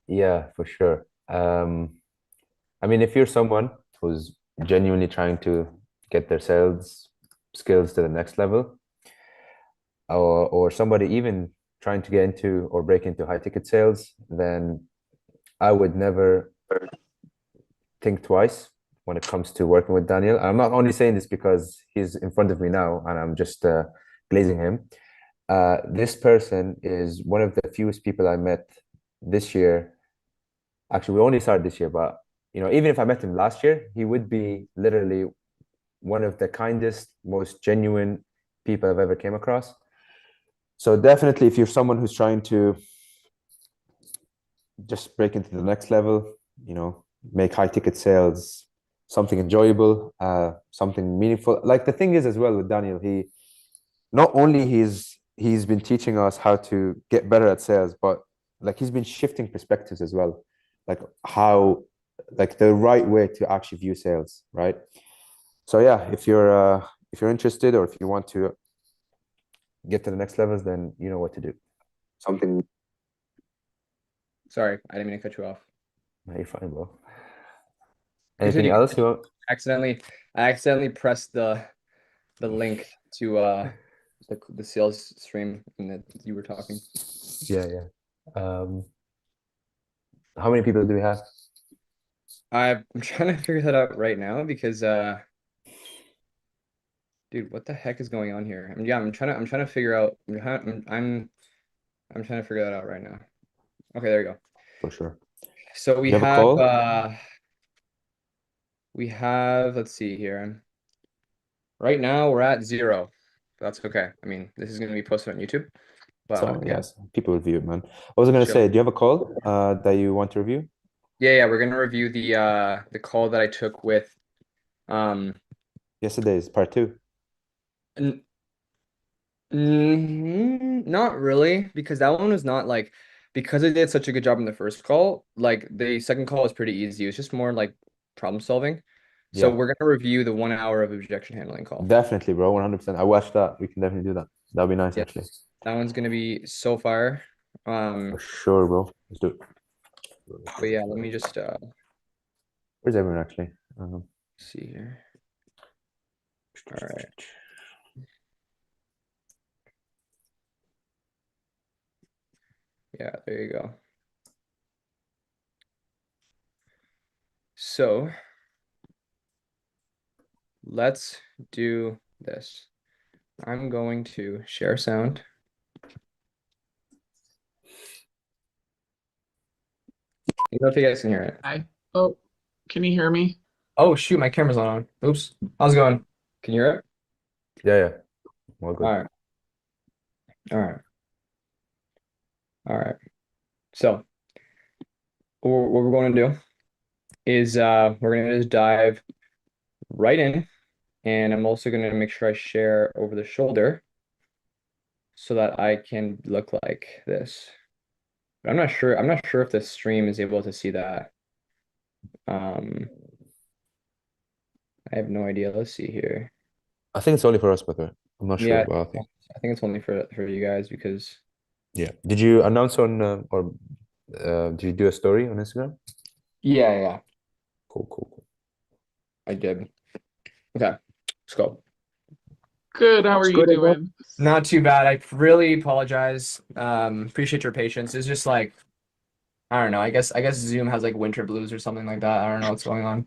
Yeah, for sure. I mean, if you're someone who's genuinely trying to get their sales skills to the next level, or somebody even trying to get into or break into high ticket sales, then I would never think twice when it comes to working with Daniel. I'm not only saying this because he's in front of me now and I'm just glazing him. This person is one of the fewest people I met this year. Actually, we only started this year, but even if I met him last year, he would be literally one of the kindest, most genuine people I've ever came across. So definitely, if you're someone who's trying to just break into the next level, make high ticket sales, something enjoyable, something meaningful. Like the thing is as well with Daniel, he not only he's been teaching us how to get better at sales, but like he's been shifting perspectives as well, like how like the right way to actually view sales, right? So yeah, if you're interested or if you want to get to the next levels, then you know what to do. Something. Sorry, I didn't mean to cut you off. No, you're fine, bro. Anything Continue. else you want? Accidentally, I accidentally pressed the link to the sales stream and that you were talking. Yeah, yeah. How many people do we have? I'm trying to figure that out right now because dude, what the heck is going on here? I mean, yeah, I'm trying to figure out I'm trying to figure that out right now. Okay, there you go. For sure. So Do you have a call? we have let's see here. Right now we're at 0. That's okay. I mean, this is going to be posted on YouTube, but So yeah, yes, people review it, man. What was I gonna chill. say? Do you have a call that you want to review? Yeah, we're gonna review the call that I took with um Yesterday's part two. n not really because that one was not like because I did such a good job in the first call, like the second call was pretty easy. It was just more like problem solving. So Yeah, we're gonna review the 1 hour of objection handling call. definitely, bro. 100%. I watched that. We can definitely do that. That'd be nice, Yeah, actually. that one's gonna be so fire. For sure, bro. Let's do it. But yeah, let me just Where's everyone actually? see here. All right. Yeah, there you go. So let's do this. I'm going to share sound. You know if you guys can hear it. Hi. Oh, can you hear me? Oh shoot, my camera's not on. Oops. How's it going? Can you hear it? Yeah, yeah. All All good. right. All right. All right. So what we're going to do is we're going to just dive right in, and I'm also going to make sure I share over the shoulder so that I can look like this. But I'm not sure if the stream is able to see that. Um, I have no idea. Let's see here. I think it's only for us, but I'm not sure. Yeah, But I think. I think it's only for you guys because Yeah. Did you announce on or did you do a story on Instagram? yeah, Cool, cool, cool. I did. Okay, let's go. Good. How are you doing? Not too bad. I really apologize. Appreciate your patience. It's just like I don't know. I guess Zoom has like winter blues or something like that. I don't know what's going on.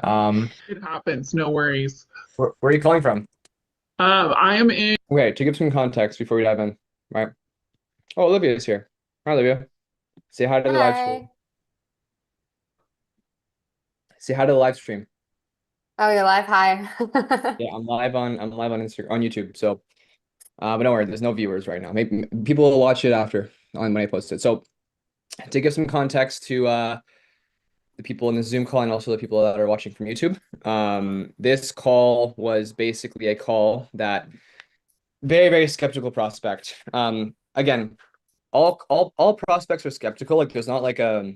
Um, It happens. No worries. where are you calling from? I am in. Okay, to give some context before we dive in, right? Oh, Olivia's here. Hi, Olivia. Say hi to the live stream. Hi. Say hi to the live stream. Oh, you're live. Hi. Yeah, I'm live on Instagram on YouTube. So, but don't worry, there's no viewers right now. Maybe people will watch it after on when I post it. So, to give some context to the people in the Zoom call and also the people that are watching from YouTube. This call was basically a call that very, very skeptical prospect. Again, all prospects are skeptical. Like there's not like a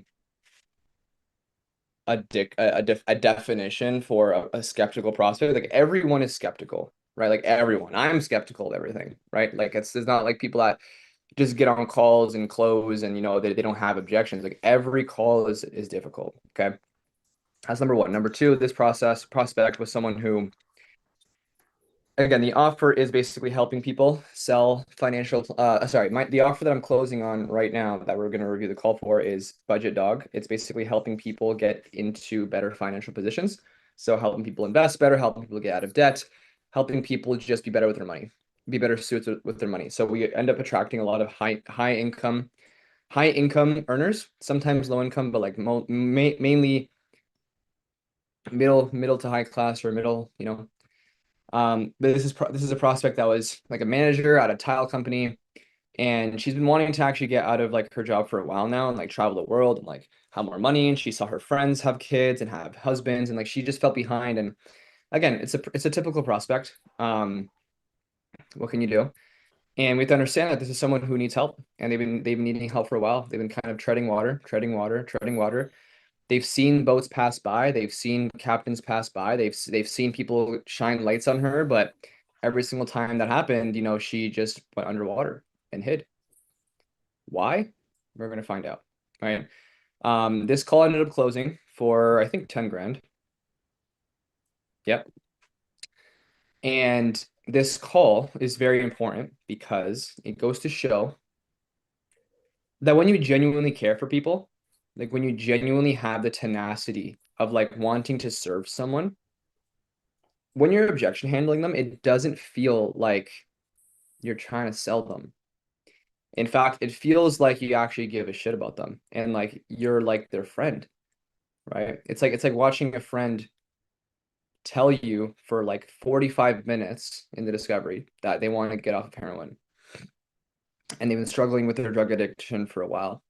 definition for a skeptical prospect. Like everyone is skeptical, right? Like everyone. I'm skeptical of everything, right? Like it's not like people that just get on calls and close, and they don't have objections. Like every call is difficult. Okay, that's number one. Number two, this prospect was someone who, again, the offer is basically helping people sell financial. The offer that I'm closing on right now that we're going to review the call for is Budget Dog. It's basically helping people get into better financial positions. So helping people invest better, helping people get out of debt, helping people just be better with their money, be better suited with their money. So we end up attracting a lot of high income earners, sometimes low income, but like mainly middle to high class or middle, but this is a prospect that was like a manager at a tile company, and she's been wanting to actually get out of like her job for a while now and like travel the world and like have more money. And she saw her friends have kids and have husbands, and like she just felt behind. And again, it's a typical prospect. What can you do? And we have to understand that this is someone who needs help, and they've been needing help for a while. They've been kind of treading water, treading water, treading water. They've seen boats pass by. They've seen captains pass by. They've seen people shine lights on her, but every single time that happened, she just went underwater and hid. Why? We're gonna find out. Right. This call ended up closing for I think 10 grand. Yep. And this call is very important because it goes to show that when you genuinely care for people, like when you genuinely have the tenacity of like wanting to serve someone, when you're objection handling them, it doesn't feel like you're trying to sell them. In fact, it feels like you actually give a shit about them and like you're like their friend, right? It's like watching a friend tell you for like 45 minutes in the discovery that they want to get off of heroin and they've been struggling with their drug addiction for a while.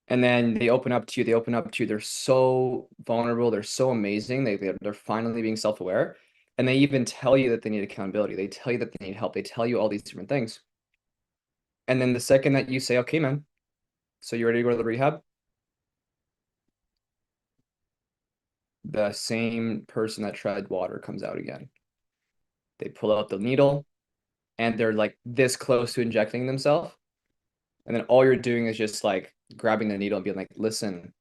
And then they open up to you. They're so vulnerable. They're so amazing. They're finally being self-aware. And they even tell you that they need accountability. They tell you that they need help. They tell you all these different things. And then the second that you say, okay, man, so you ready to go to the rehab? The same person that tread water comes out again. They pull out the needle and they're like this close to injecting themselves. And then all you're doing is just like grabbing the needle and being like, listen,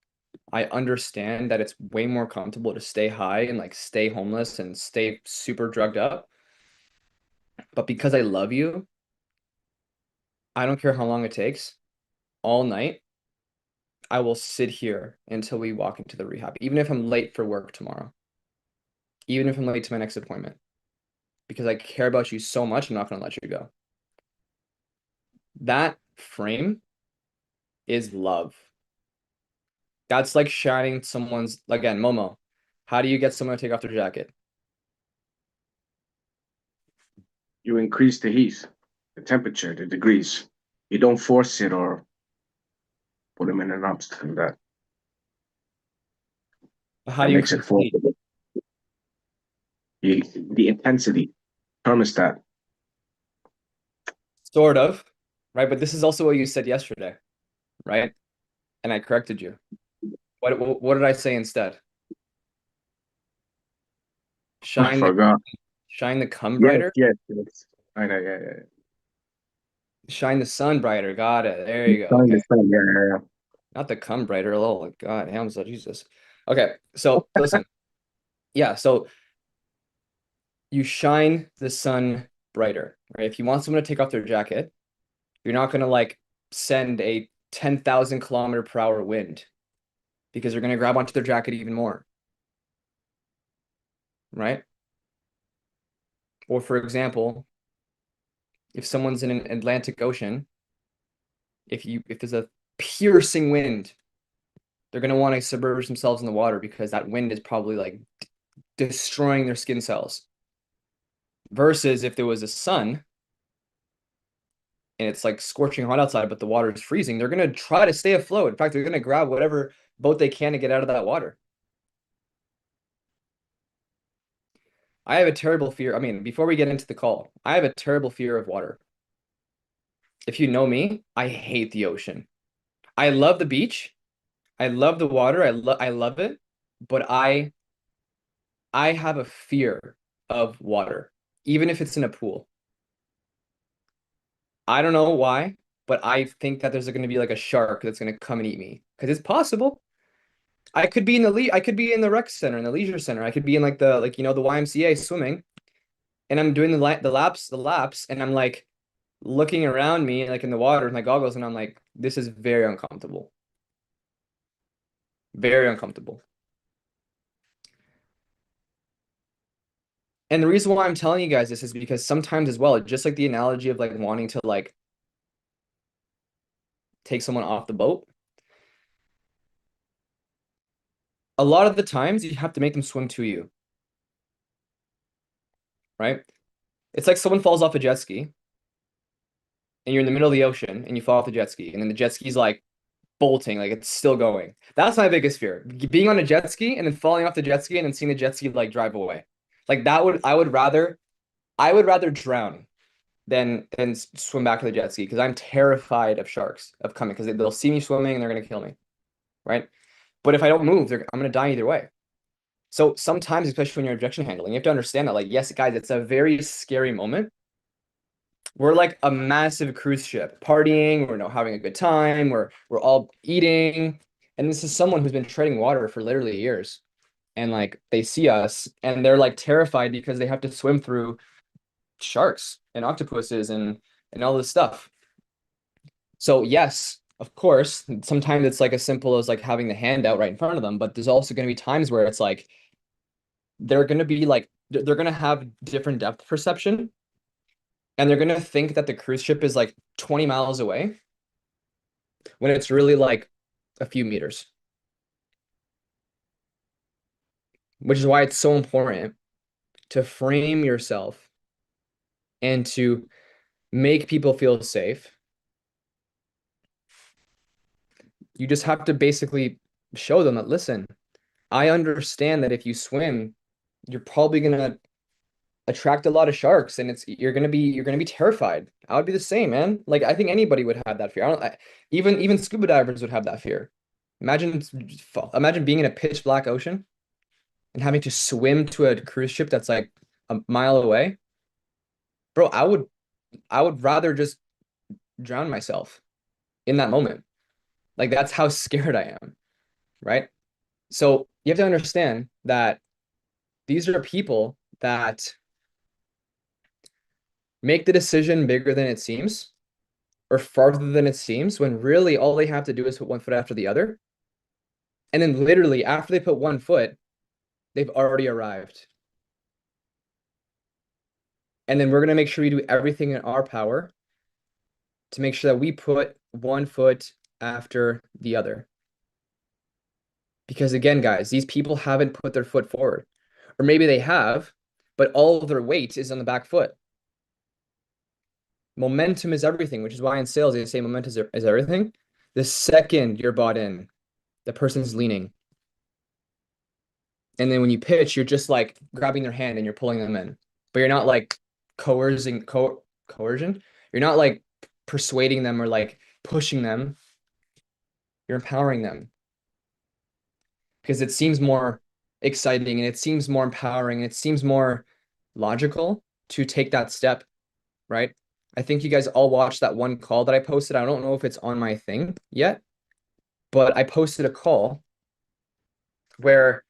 I understand that it's way more comfortable to stay high and like stay homeless and stay super drugged up. But because I love you, I don't care how long it takes, all night, I will sit here until we walk into the rehab, even if I'm late for work tomorrow, even if I'm late to my next appointment, because I care about you so much, I'm not going to let you go. That frame is love. That's like shining someone's, again, Momo, how do you get someone to take off their jacket? You increase the heat, the temperature, the degrees. You don't force it or put them in an obstacle How that do you makes it increase the heat? forcible. The intensity, thermostat. Sort of, right? But this is also what you said yesterday, right? And I corrected you. What did I say instead? I Shine forgot. shine the cum Yes, brighter, yes, yes. I know, yeah. shine the sun brighter. Got it. There you go. Sun, Okay, the sun, yeah. not the cum brighter. Oh God, Hamza, Jesus. Okay, so listen, yeah. So you shine the sun brighter, right? If you want someone to take off their jacket, you're not gonna like send a 10,000 kilometer per hour wind because they're gonna grab onto their jacket even more, right? Or for example, if someone's in an Atlantic Ocean, if there's a piercing wind, they're gonna want to submerge themselves in the water because that wind is probably like destroying their skin cells. Versus if there was a sun and it's like scorching hot outside, but the water is freezing, they're gonna try to stay afloat. In fact, they're gonna grab whatever boat they can to get out of that water. I have a terrible fear. I mean, before we get into the call, I have a terrible fear of water. If you know me, I hate the ocean. I love the beach. I love the water. I love it, but I have a fear of water, even if it's in a pool. I don't know why. but I think that there's going to be like a shark that's going to come and eat me because it's possible. I could be in I could be in the rec center, in the leisure center. I could be in like the the YMCA swimming, and I'm doing the laps, and I'm like looking around me like in the water with my goggles, and I'm like, this is very uncomfortable. Very uncomfortable. And the reason why I'm telling you guys this is because sometimes as well, just like the analogy of like wanting to like take someone off the boat. A lot of the times you have to make them swim to you, right? It's like someone falls off a jet ski and you're in the middle of the ocean and you fall off the jet ski and then the jet ski's like bolting, like it's still going. That's my biggest fear. Being on a jet ski and then falling off the jet ski and then seeing the jet ski like drive away. Like that would I would rather drown than swim back to the jet ski because I'm terrified of sharks of coming because they'll see me swimming and they're gonna kill me, right? But if I don't move, I'm gonna die either way. So sometimes, especially when you're objection handling, you have to understand that, like, yes, guys, it's a very scary moment. We're like a massive cruise ship, partying, we're having a good time, we're all eating, and this is someone who's been treading water for literally years, and like they see us and they're like terrified because they have to swim through sharks and octopuses and all this stuff. So yes, of course, sometimes it's like as simple as like having the hand out right in front of them, but there's also going to be times where it's like they're going to be like they're going to have different depth perception and they're going to think that the cruise ship is like 20 miles away when it's really like a few meters. Which is why it's so important to frame yourself and to make people feel safe. You just have to basically show them that, listen, I understand that if you swim, you're probably going to attract a lot of sharks and you're gonna be terrified. I would be the same, man. Like I think anybody would have that fear. Even scuba divers would have that fear. Imagine being in a pitch black ocean and having to swim to a cruise ship that's like a mile away. Bro, I would rather just drown myself in that moment. Like that's how scared I am, right? So you have to understand that these are people that make the decision bigger than it seems or farther than it seems when really all they have to do is put one foot after the other. And then literally after they put one foot, they've already arrived. And then we're going to make sure we do everything in our power to make sure that we put one foot after the other. Because again, guys, these people haven't put their foot forward. Or maybe they have, but all of their weight is on the back foot. Momentum is everything, which is why in sales they say momentum is everything. The second you're bought in, the person's leaning. And then when you pitch, you're just like grabbing their hand and you're pulling them in. But you're not like coercion. You're not like persuading them or like pushing them. You're empowering them. Because it seems more exciting and it seems more empowering and it seems more logical to take that step, right? I think you guys all watched that one call that I posted. I don't know if it's on my thing yet, but I posted a call where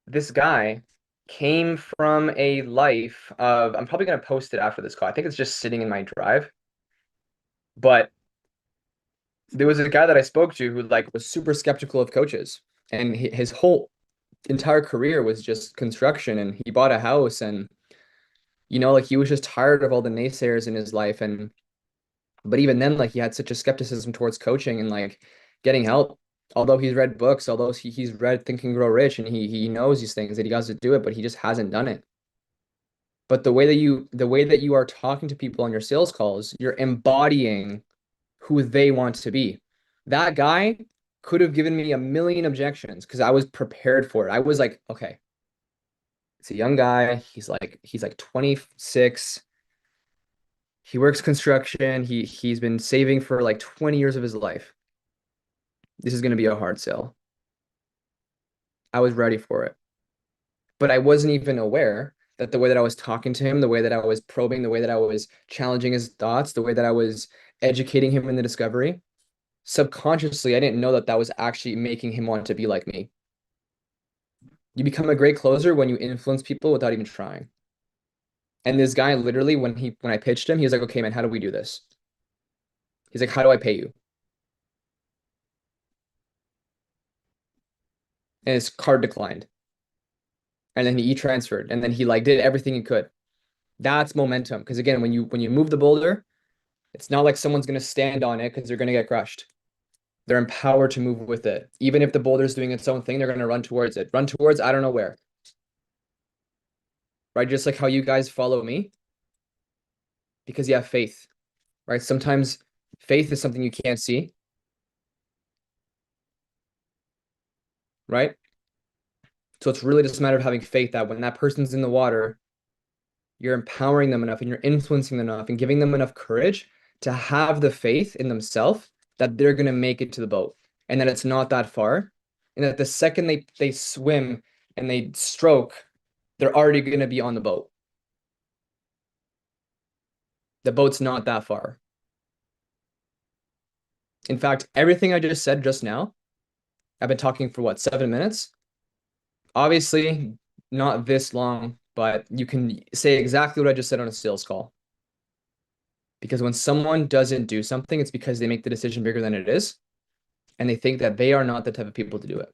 this guy came from a life of, I'm probably going to post it after this call. I think it's just sitting in my drive. But there was a guy that I spoke to who like was super skeptical of coaches, and his whole entire career was just construction, and he bought a house, and like he was just tired of all the naysayers in his life. And but even then, like he had such a skepticism towards coaching and like getting help. Although he's read books, although he's read Think and Grow Rich, and he knows these things that he has to do it, but he just hasn't done it. But the way that you are talking to people on your sales calls, you're embodying who they want to be. That guy could have given me a million objections because I was prepared for it. I was like, okay, it's a young guy. He's like 26. He works construction. He's been saving for like 20 years of his life. This is going to be a hard sell. I was ready for it. But I wasn't even aware that the way that I was talking to him, the way that I was probing, the way that I was challenging his thoughts, the way that I was educating him in the discovery, subconsciously, I didn't know that that was actually making him want to be like me. You become a great closer when you influence people without even trying. And this guy literally, when I pitched him, he was like, okay, man, how do we do this? He's like, how do I pay you? And his card declined. And then he e-transferred, and then he like did everything he could. That's momentum. Because again, when you move the boulder, it's not like someone's gonna stand on it because they're gonna get crushed. They're empowered to move with it. Even if the boulder's doing its own thing, they're gonna run towards it. Run towards I don't know where. Right? Just like how you guys follow me. Because you have faith. Right? Sometimes faith is something you can't see. Right? So it's really just a matter of having faith that when that person's in the water, you're empowering them enough and you're influencing them enough and giving them enough courage to have the faith in themselves that they're going to make it to the boat and that it's not that far. And that the second they swim and they stroke, they're already going to be on the boat. The boat's not that far. In fact, everything I just said just now, I've been talking for what, 7 minutes? Obviously, not this long, but you can say exactly what I just said on a sales call. Because when someone doesn't do something, it's because they make the decision bigger than it is, and they think that they are not the type of people to do it.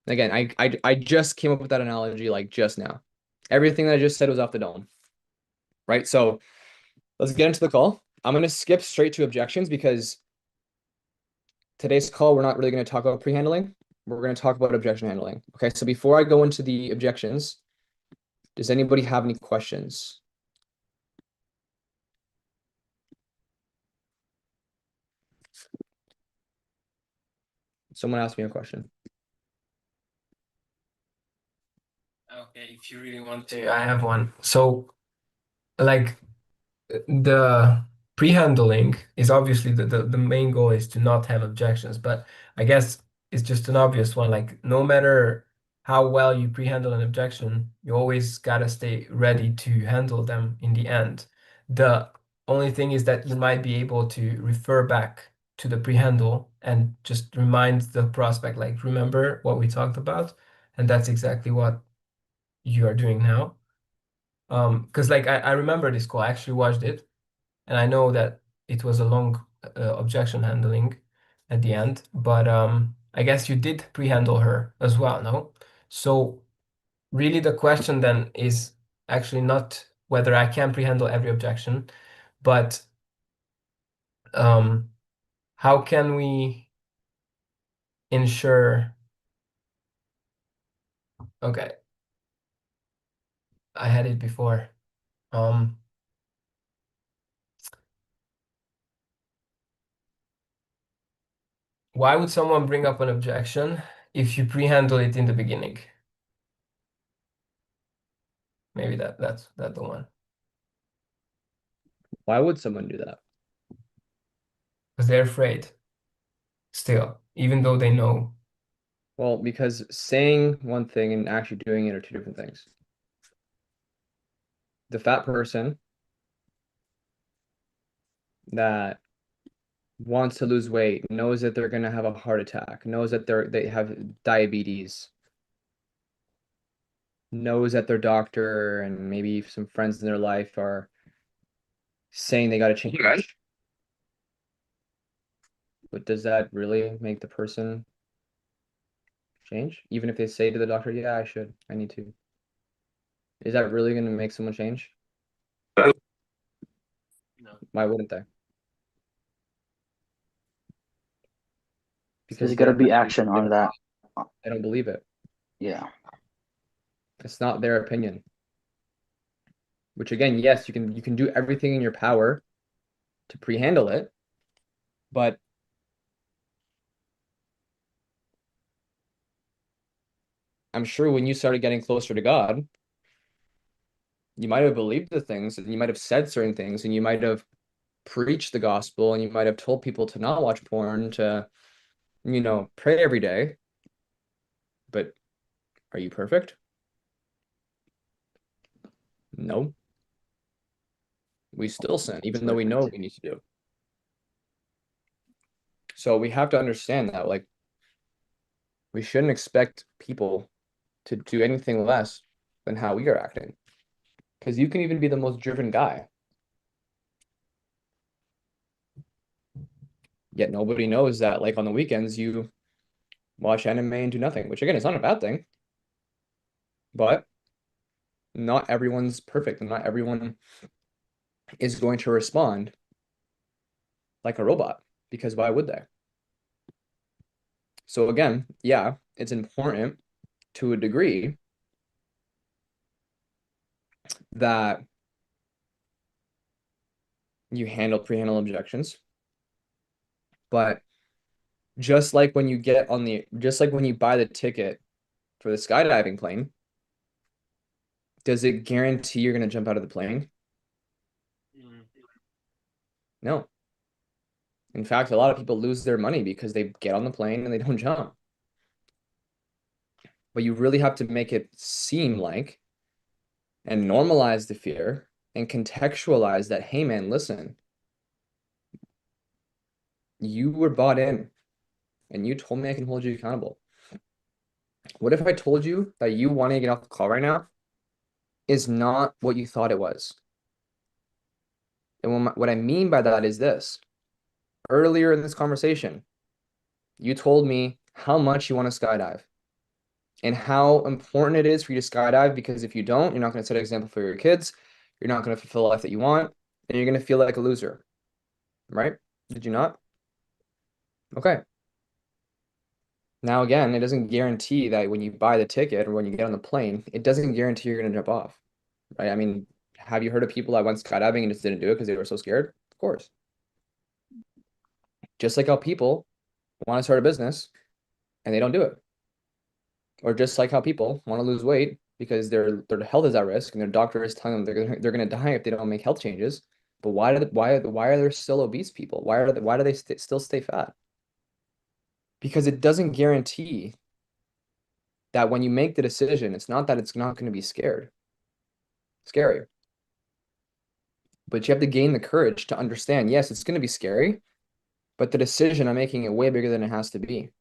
Again, I just came up with that analogy like just now. Everything that I just said was off the dome, right? So let's get into the call. I'm going to skip straight to objections because today's call, we're not really going to talk about pre-handling. We're going to talk about objection handling. Okay, so before I go into the objections, does anybody have any questions? Someone asked me a question. Okay, if you really want to, I have one. So, like, the pre-handling is obviously the main goal is to not have objections, but I guess it's just an obvious one. Like, no matter how well you pre-handle an objection, you always gotta stay ready to handle them in the end. The only thing is that you might be able to refer back to the pre-handle and just remind the prospect, like, remember what we talked about? And that's exactly what you are doing now. Because like I remember this call, I actually watched it, and I know that it was a long objection handling at the end, but I guess you did pre-handle her as well, no? So really the question then is actually not whether I can pre-handle every objection, but um, how can we ensure, okay, I had it before. Um, why would someone bring up an objection if you pre-handle it in the beginning? Maybe that's the one. Why would someone do that? Because they're afraid still, even though they know. Well, because saying one thing and actually doing it are two different things. The fat person that wants to lose weight knows that they're going to have a heart attack, knows that they have diabetes, knows that their doctor and maybe some friends in their life are saying they got to change. But does that really make the person change? Even if they say to the doctor, yeah, I need to. Is that really going to make someone change? No. Why wouldn't they? There's got to be action on that. They don't believe it. Yeah. It's not their opinion. Which again, yes, you can do everything in your power to pre-handle it, but I'm sure when you started getting closer to God, you might have believed the things and you might have said certain things and you might have preached the gospel and you might have told people to not watch porn, to, pray every day. But are you perfect? No. we still sin, even though we know what we need to do. So we have to understand that, like, we shouldn't expect people to do anything less than how we are acting. Because you can even be the most driven guy, yet nobody knows that, like, on the weekends you watch anime and do nothing, which again is not a bad thing, but not everyone's perfect and not everyone is going to respond like a robot, because why would they? So again, yeah, it's important to a degree that you pre-handle objections, but just like when you buy the ticket for the skydiving plane, does it guarantee you're going to jump out of the plane? No. In fact, a lot of people lose their money because they get on the plane and they don't jump. But you really have to make it seem like and normalize the fear and contextualize that, hey man, listen, you were bought in and you told me I can hold you accountable. What if I told you that you wanting to get off the call right now is not what you thought it was? And what I mean by that is this. Earlier in this conversation, you told me how much you want to skydive and how important it is for you to skydive, because if you don't, you're not going to set an example for your kids. You're not going to fulfill the life that you want, and you're going to feel like a loser, right? Did you not? Okay. Now, again, it doesn't guarantee that when you buy the ticket or when you get on the plane, it doesn't guarantee you're going to jump off, right? I mean, have you heard of people that went skydiving and just didn't do it because they were so scared? Of course. Just like how people want to start a business and they don't do it. Or just like how people want to lose weight because their health is at risk and their doctor is telling them they're going to die if they don't make health changes. But why are there still obese people? Why do they still stay fat? Because it doesn't guarantee that when you make the decision, it's not that it's not going to be scary. But you have to gain the courage to understand, yes, it's going to be scary, but the decision I'm making is way bigger than it has to be.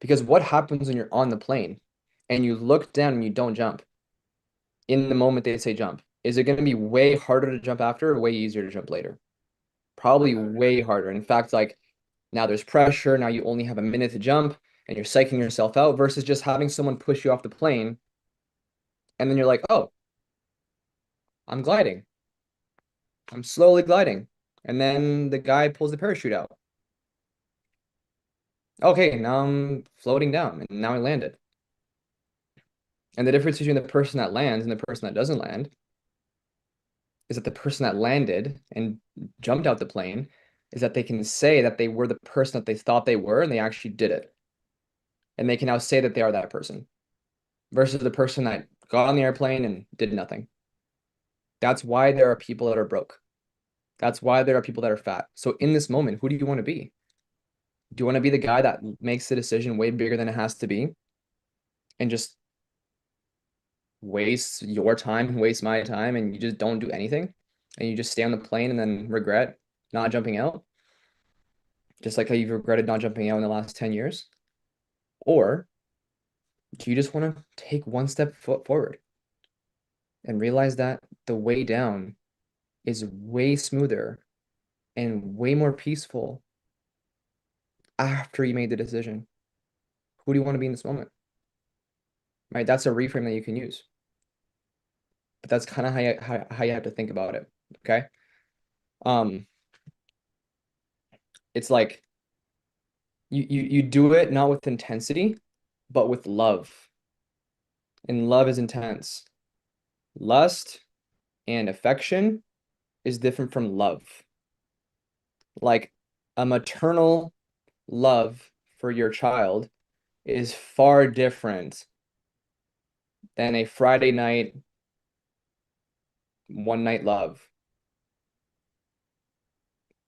Because what happens when you're on the plane and you look down and you don't jump in the moment they say jump? Is it going to be way harder to jump after or way easier to jump later? Probably way harder. In fact, like, now there's pressure. Now you only have a minute to jump and you're psyching yourself out versus just having someone push you off the plane. And then you're like, oh, I'm gliding. I'm slowly gliding. And then the guy pulls the parachute out. Okay, now I'm floating down and now I landed. And the difference between the person that lands and the person that doesn't land is that the person that landed and jumped out the plane is that they can say that they were the person that they thought they were and they actually did it. And they can now say that they are that person versus the person that got on the airplane and did nothing. That's why there are people that are broke. That's why there are people that are fat. So in this moment, who do you want to be? Do you want to be the guy that makes the decision way bigger than it has to be and just waste your time, waste my time, and you just don't do anything and you just stay on the plane and then regret not jumping out? Just like how you've regretted not jumping out in the last 10 years? Or do you just want to take one step forward and realize that the way down is way smoother and way more peaceful after you made the decision? Who do you want to be in this moment? Right? That's a reframe that you can use. But that's kind of how you have to think about it. Okay. It's like you do it not with intensity, but with love. And love is intense. Lust and affection is different from love. Like a maternal love for your child is far different than a Friday night, one night love.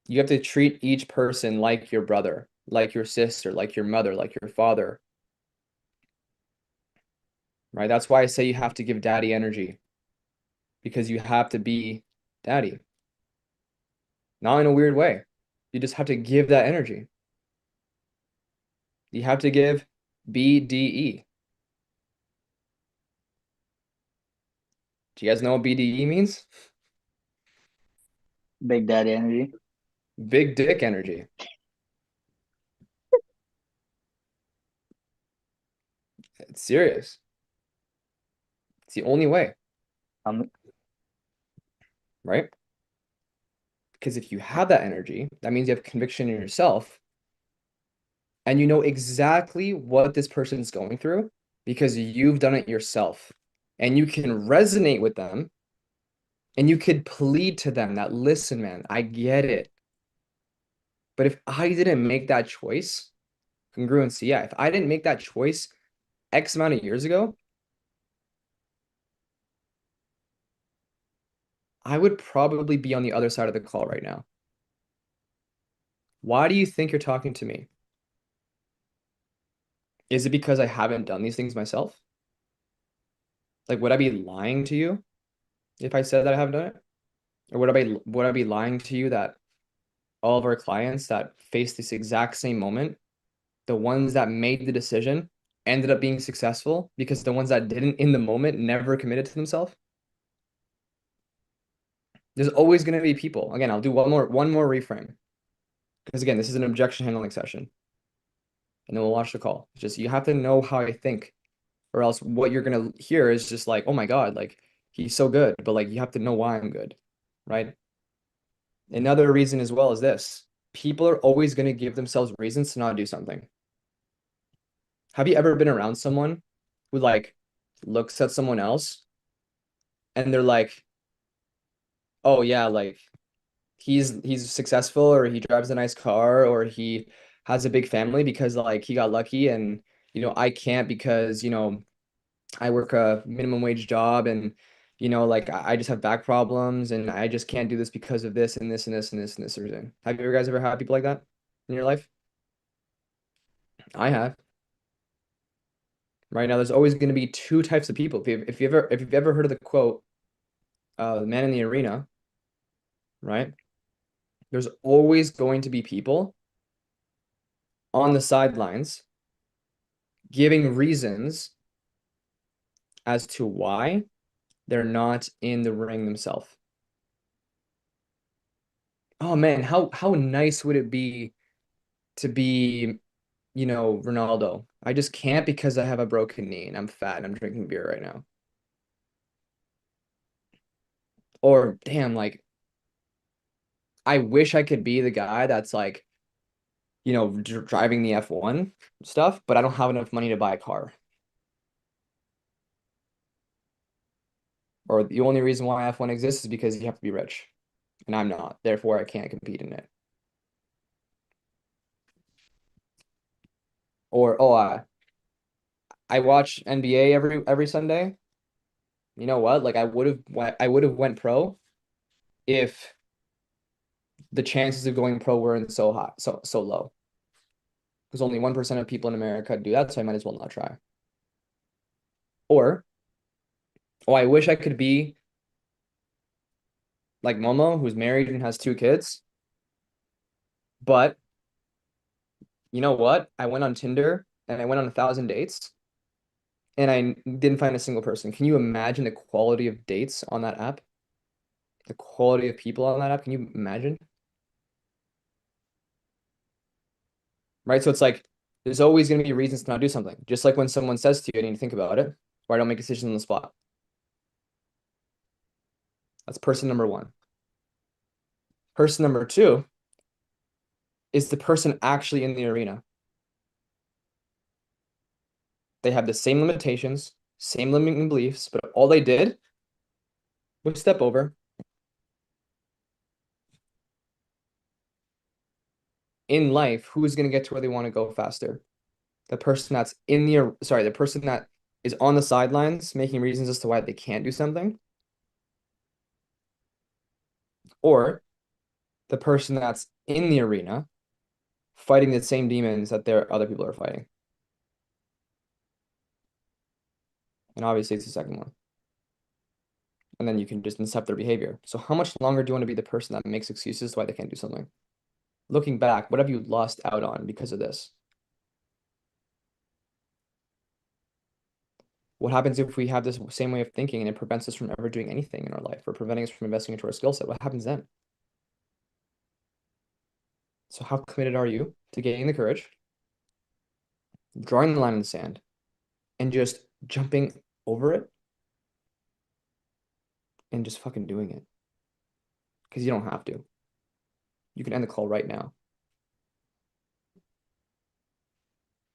You have to treat each person like your brother, like your sister, like your mother, like your father. Right? That's why I say you have to give daddy energy, because you have to be daddy. not in a weird way. You just have to give that energy. You have to give BDE. Do you guys know what BDE means? Big Daddy energy. Big dick energy. It's serious. It's the only way, right? Because if you have that energy, that means you have conviction in yourself and you know exactly what this person's going through because you've done it yourself and you can resonate with them and you could plead to them that, listen, man, I get it. But if I didn't make that choice, congruency, yeah, if I didn't make that choice X amount of years ago, I would probably be on the other side of the call right now. Why do you think you're talking to me? Is it because I haven't done these things myself? Like, would I be lying to you if I said that I haven't done it? Or would I be lying to you that all of our clients that face this exact same moment, the ones that made the decision ended up being successful because the ones that didn't in the moment never committed to themselves? There's always going to be people. Again, I'll do one more reframe. Because again, this is an objection handling session. And then we'll watch the call. It's just you have to know how I think, or else what you're gonna hear is just like, oh my God, like he's so good, but like you have to know why I'm good, right? Another reason as well is this. People are always gonna give themselves reasons to not do something. Have you ever been around someone who like looks at someone else and they're like, oh yeah, like he's successful or he drives a nice car or he has a big family because like he got lucky and I can't because I work a minimum wage job and like I just have back problems and I just can't do this because of this and this and this and this and this reason. Have you guys ever had people like that in your life? I have. Right now, there's always going to be two types of people. If you've ever heard of the quote, "The man in the arena," right? There's always going to be people on the sidelines giving reasons as to why they're not in the ring themselves. Oh man, how nice would it be to be, Ronaldo? I just can't because I have a broken knee and I'm fat and I'm drinking beer right now. Or damn, like I wish I could be the guy that's like, driving the F1 stuff, but I don't have enough money to buy a car. Or the only reason why F1 exists is because you have to be rich. And I'm not. Therefore, I can't compete in it. Or I watch NBA every Sunday. You know what? Like I would have went pro if the chances of going pro weren't so high, so low. Because only 1% of people in America do that, so I might as well not try. Or, I wish I could be like Momo, who's married and has 2 kids. But you know what? I went on Tinder and I went on 1,000 dates and I didn't find a single person. Can you imagine the quality of dates on that app? The quality of people on that app? Can you imagine? Right? So it's like there's always going to be reasons to not do something. Just like when someone says to you, I need to think about it, or I don't make decisions on the spot. That's person number one. Person number two is the person actually in the arena. They have the same limitations, same limiting beliefs, but all they did was step over. In life, who's going to get to where they want to go faster? The person that's the person that is on the sidelines making reasons as to why they can't do something, or the person that's in the arena fighting the same demons that other people are fighting. And obviously it's the second one. and then you can just incept their behavior. So how much longer do you want to be the person that makes excuses why they can't do something? Looking back, what have you lost out on because of this? What happens if we have this same way of thinking and it prevents us from ever doing anything in our life or preventing us from investing into our skill set? What happens then? So how committed are you to gaining the courage, drawing the line in the sand, and just jumping over it and just fucking doing it? Because you don't have to. You can end the call right now.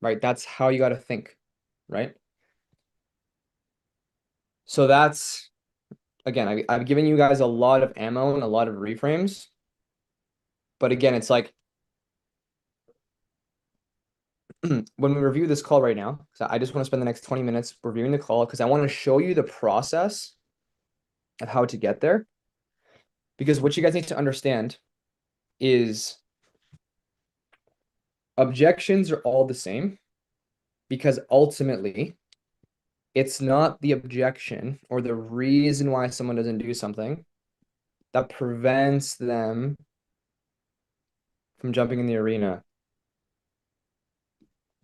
Right? That's how you got to think, right? So that's, again, I've given you guys a lot of ammo and a lot of reframes. But again, it's like, when we review this call right now, so I just want to spend the next 20 minutes reviewing the call because I want to show you the process of how to get there. Because what you guys need to understand is objections are all the same, because ultimately it's not the objection or the reason why someone doesn't do something that prevents them from jumping in the arena,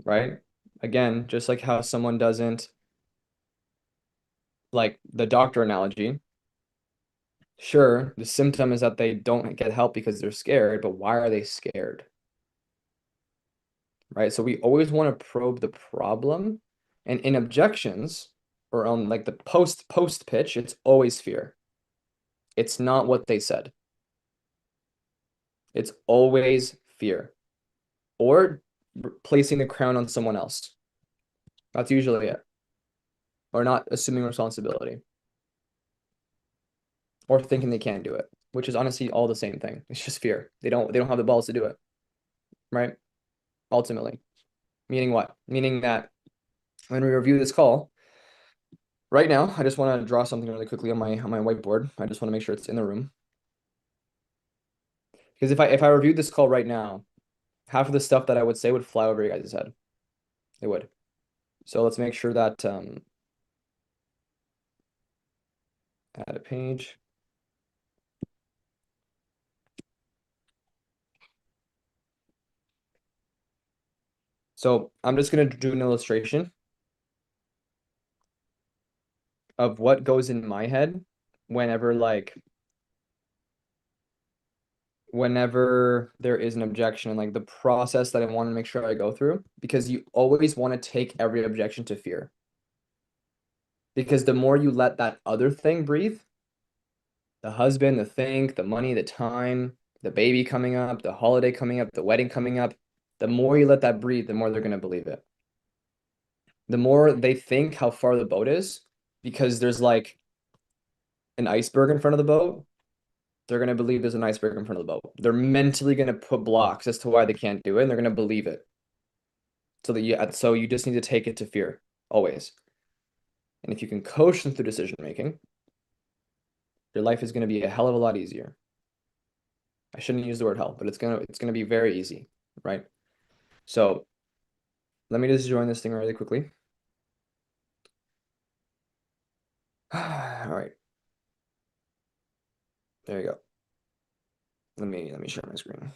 right? Again, just like how someone doesn't, like the doctor analogy, sure, the symptom is that they don't get help because they're scared, but why are they scared? Right? So we always want to probe the problem. And in objections, or on like the post pitch, it's always fear. It's not what they said. It's always fear. Or placing the crown on someone else. That's usually it. Or not assuming responsibility. Or thinking they can't do it, which is honestly all the same thing. It's just fear. They don't have the balls to do it. Right? Ultimately. Meaning what? Meaning that when we review this call, right now, I just want to draw something really quickly on my whiteboard. I just want to make sure it's in the room. Because if I reviewed this call right now, half of the stuff that I would say would fly over your guys' head. It would. So let's make sure that add a page. So I'm just going to do an illustration of what goes in my head whenever there is an objection, and like the process that I want to make sure I go through, because you always want to take every objection to fear. Because the more you let that other thing breathe, the husband, the thing, the money, the time, the baby coming up, the holiday coming up, the wedding coming up, the more you let that breathe, the more they're going to believe it. The more they think how far the boat is, because there's like an iceberg in front of the boat, they're going to believe there's an iceberg in front of the boat. They're mentally going to put blocks as to why they can't do it, and they're going to believe it. So you just need to take it to fear, always. And if you can coach them through decision making, your life is going to be a hell of a lot easier. I shouldn't use the word hell, but it's gonna be very easy, right? So let me just join this thing really quickly. All right. There you go. Let me share my screen.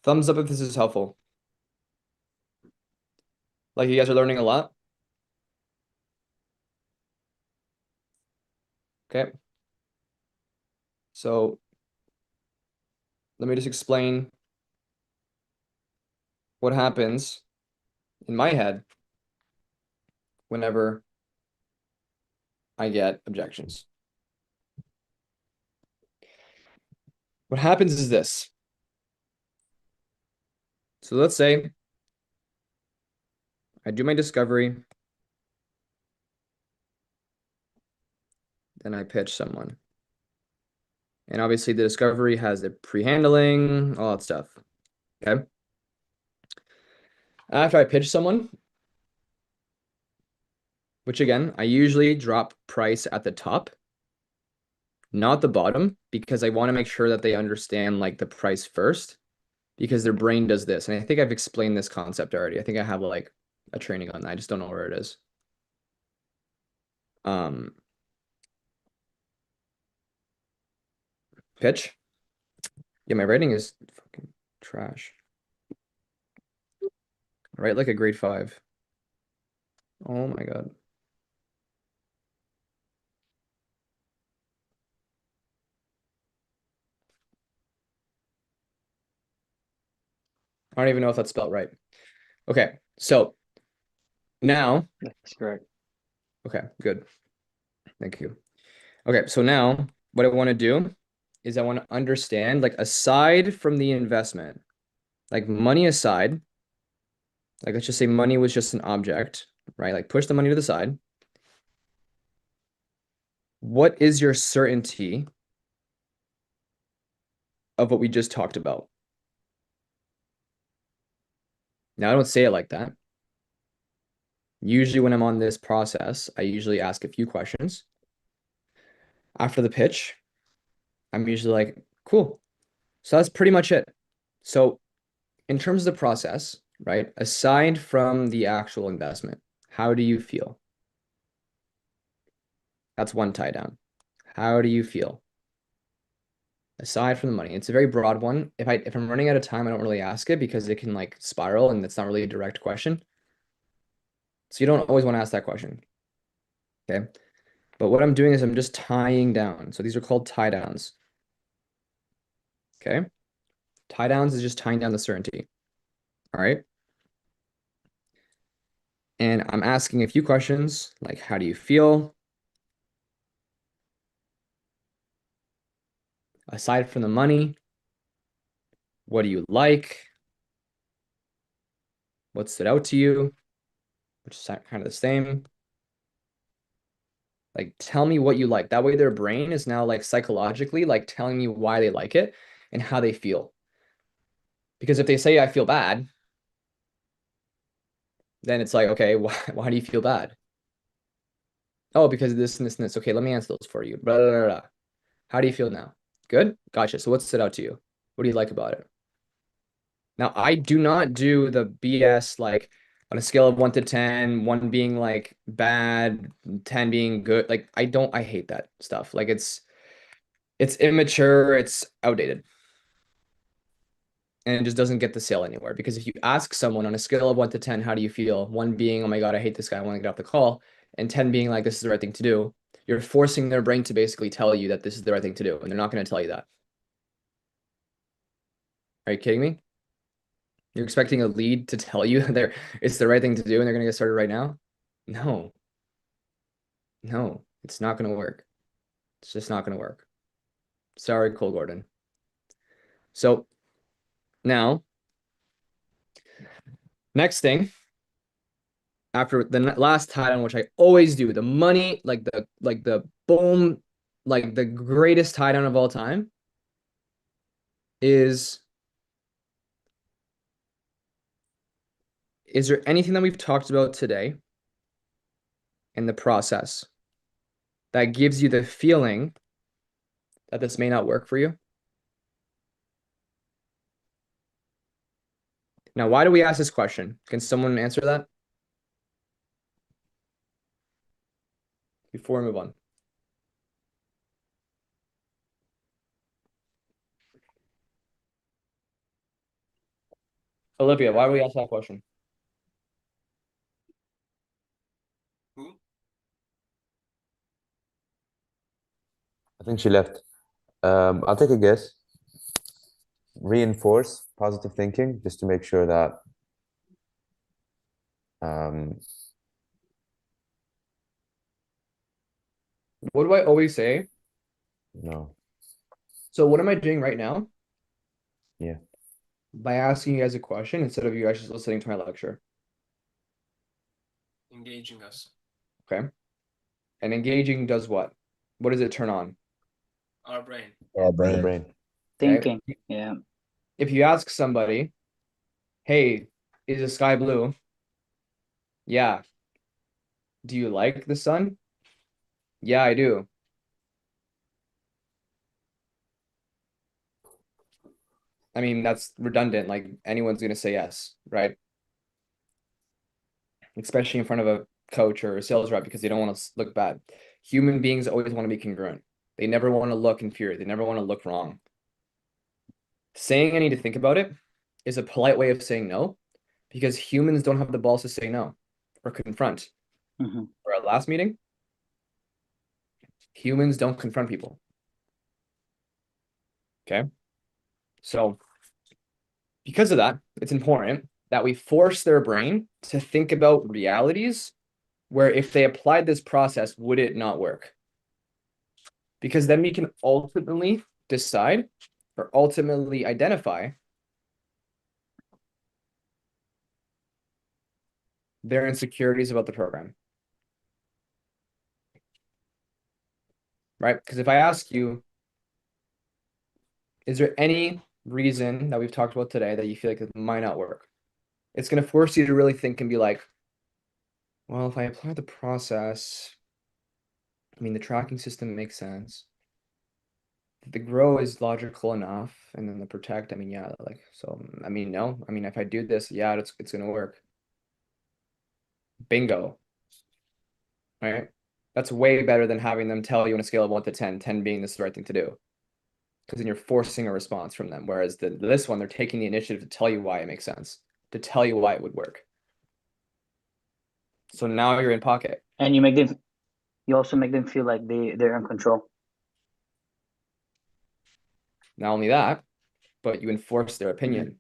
Thumbs up if this is helpful. Like you guys are learning a lot. Okay. So let me just explain what happens in my head whenever I get objections. What happens is this. So let's say I do my discovery, then I pitch someone. And obviously the discovery has the pre-handling, all that stuff. Okay. After I pitch someone, which again, I usually drop price at the top, not the bottom, because I want to make sure that they understand like the price first, because their brain does this. And I think I've explained this concept already. I think I have like a training on that. I just don't know where it is. Pitch. Yeah, my writing is fucking trash. I write like a grade 5. Oh my God. I don't even know if that's spelled right. Okay, so now, That's correct. okay, good. Thank you. Okay, so now what I want to do is I want to understand, like, aside from the investment, like money aside, like let's just say money was just an object, right? Like push the money to the side. What is your certainty of what we just talked about? Now, I don't say it like that. Usually when I'm on this process, I usually ask a few questions. After the pitch, I'm usually like, cool. So that's pretty much it. So in terms of the process, right, aside from the actual investment, how do you feel? That's one tie down. How do you feel? Aside from the money, it's a very broad one. If I'm running out of time, I don't really ask it because it can like spiral and it's not really a direct question. So you don't always want to ask that question. Okay. But what I'm doing is I'm just tying down. So these are called tie downs. Okay. Tie downs is just tying down the certainty. All right. And I'm asking a few questions like, how do you feel? Aside from the money, what do you like? What stood out to you? Which is kind of the same. Like, tell me what you like. That way their brain is now like psychologically like telling me why they like it and how they feel. Because if they say I feel bad, then it's like, okay, why do you feel bad? Oh, because of this and this and this. Okay, let me answer those for you. Blah, blah, blah, blah. How do you feel now? Good? Gotcha. So what stood out to you? What do you like about it? Now, I do not do the BS like on a scale of 1 to 10, 1 being like bad, 10 being good. Like I hate that stuff. Like it's immature, it's outdated. And it just doesn't get the sale anywhere. Because if you ask someone on a scale of 1 to 10, how do you feel? 1 being, oh my God, I hate this guy, I want to get off the call, and 10 being like, this is the right thing to do, you're forcing their brain to basically tell you that this is the right thing to do, and they're not going to tell you that. Are you kidding me? You're expecting a lead to tell you that it's the right thing to do and they're going to get started right now? No. No, it's not going to work. It's just not going to work. Sorry, Cole Gordon. So now, next thing, after the last tie down, which I always do, the money, like the boom, like the greatest tie down of all time is there anything that we've talked about today in the process that gives you the feeling that this may not work for you? Now, why do we ask this question? Can someone answer that before we move on? Olivia, why do we ask that question? Who? I think she left. I'll take a guess. Reinforce positive thinking just to make sure that What do I always say? no. So what am I doing right now? Yeah. By asking you guys a question instead of you guys just listening to my lecture. Engaging us. Okay. And engaging does what? What does it turn on? Our brain. The brain. Thinking. Yeah. If you ask somebody, hey, is the sky blue? Yeah. Do you like the sun? Yeah, I do. I mean, that's redundant. Like anyone's gonna say yes, right? especially in front of a coach or a sales rep because they don't want to look bad. Human beings always want to be congruent. They never want to look inferior. They never want to look wrong. Saying I need to think about it is a polite way of saying no because humans don't have the balls to say no or confront. For our last meeting, humans don't confront people. Okay. So because of that, it's important that we force their brain to think about realities where if they applied this process, would it not work? Because then we can ultimately decide or ultimately identify their insecurities about the program. Right? Because if I ask you, is there any reason that we've talked about today that you feel like it might not work? It's going to force you to really think and be like, well, if I apply the process, I mean, the tracking system makes sense. The grow is logical enough, and then the protect, I mean, yeah, like, so, I mean, no, I mean, if I do this, yeah, it's going to work. Bingo. Right? That's way better than having them tell you on a scale of 1 to 10, 10 being this is the right thing to do. Because then you're forcing a response from them. Whereas this one, they're taking the initiative to tell you why it makes sense, to tell you why it would work. So now you're in pocket. And you also make them feel like they're in control. Not only that, but you enforce their opinion.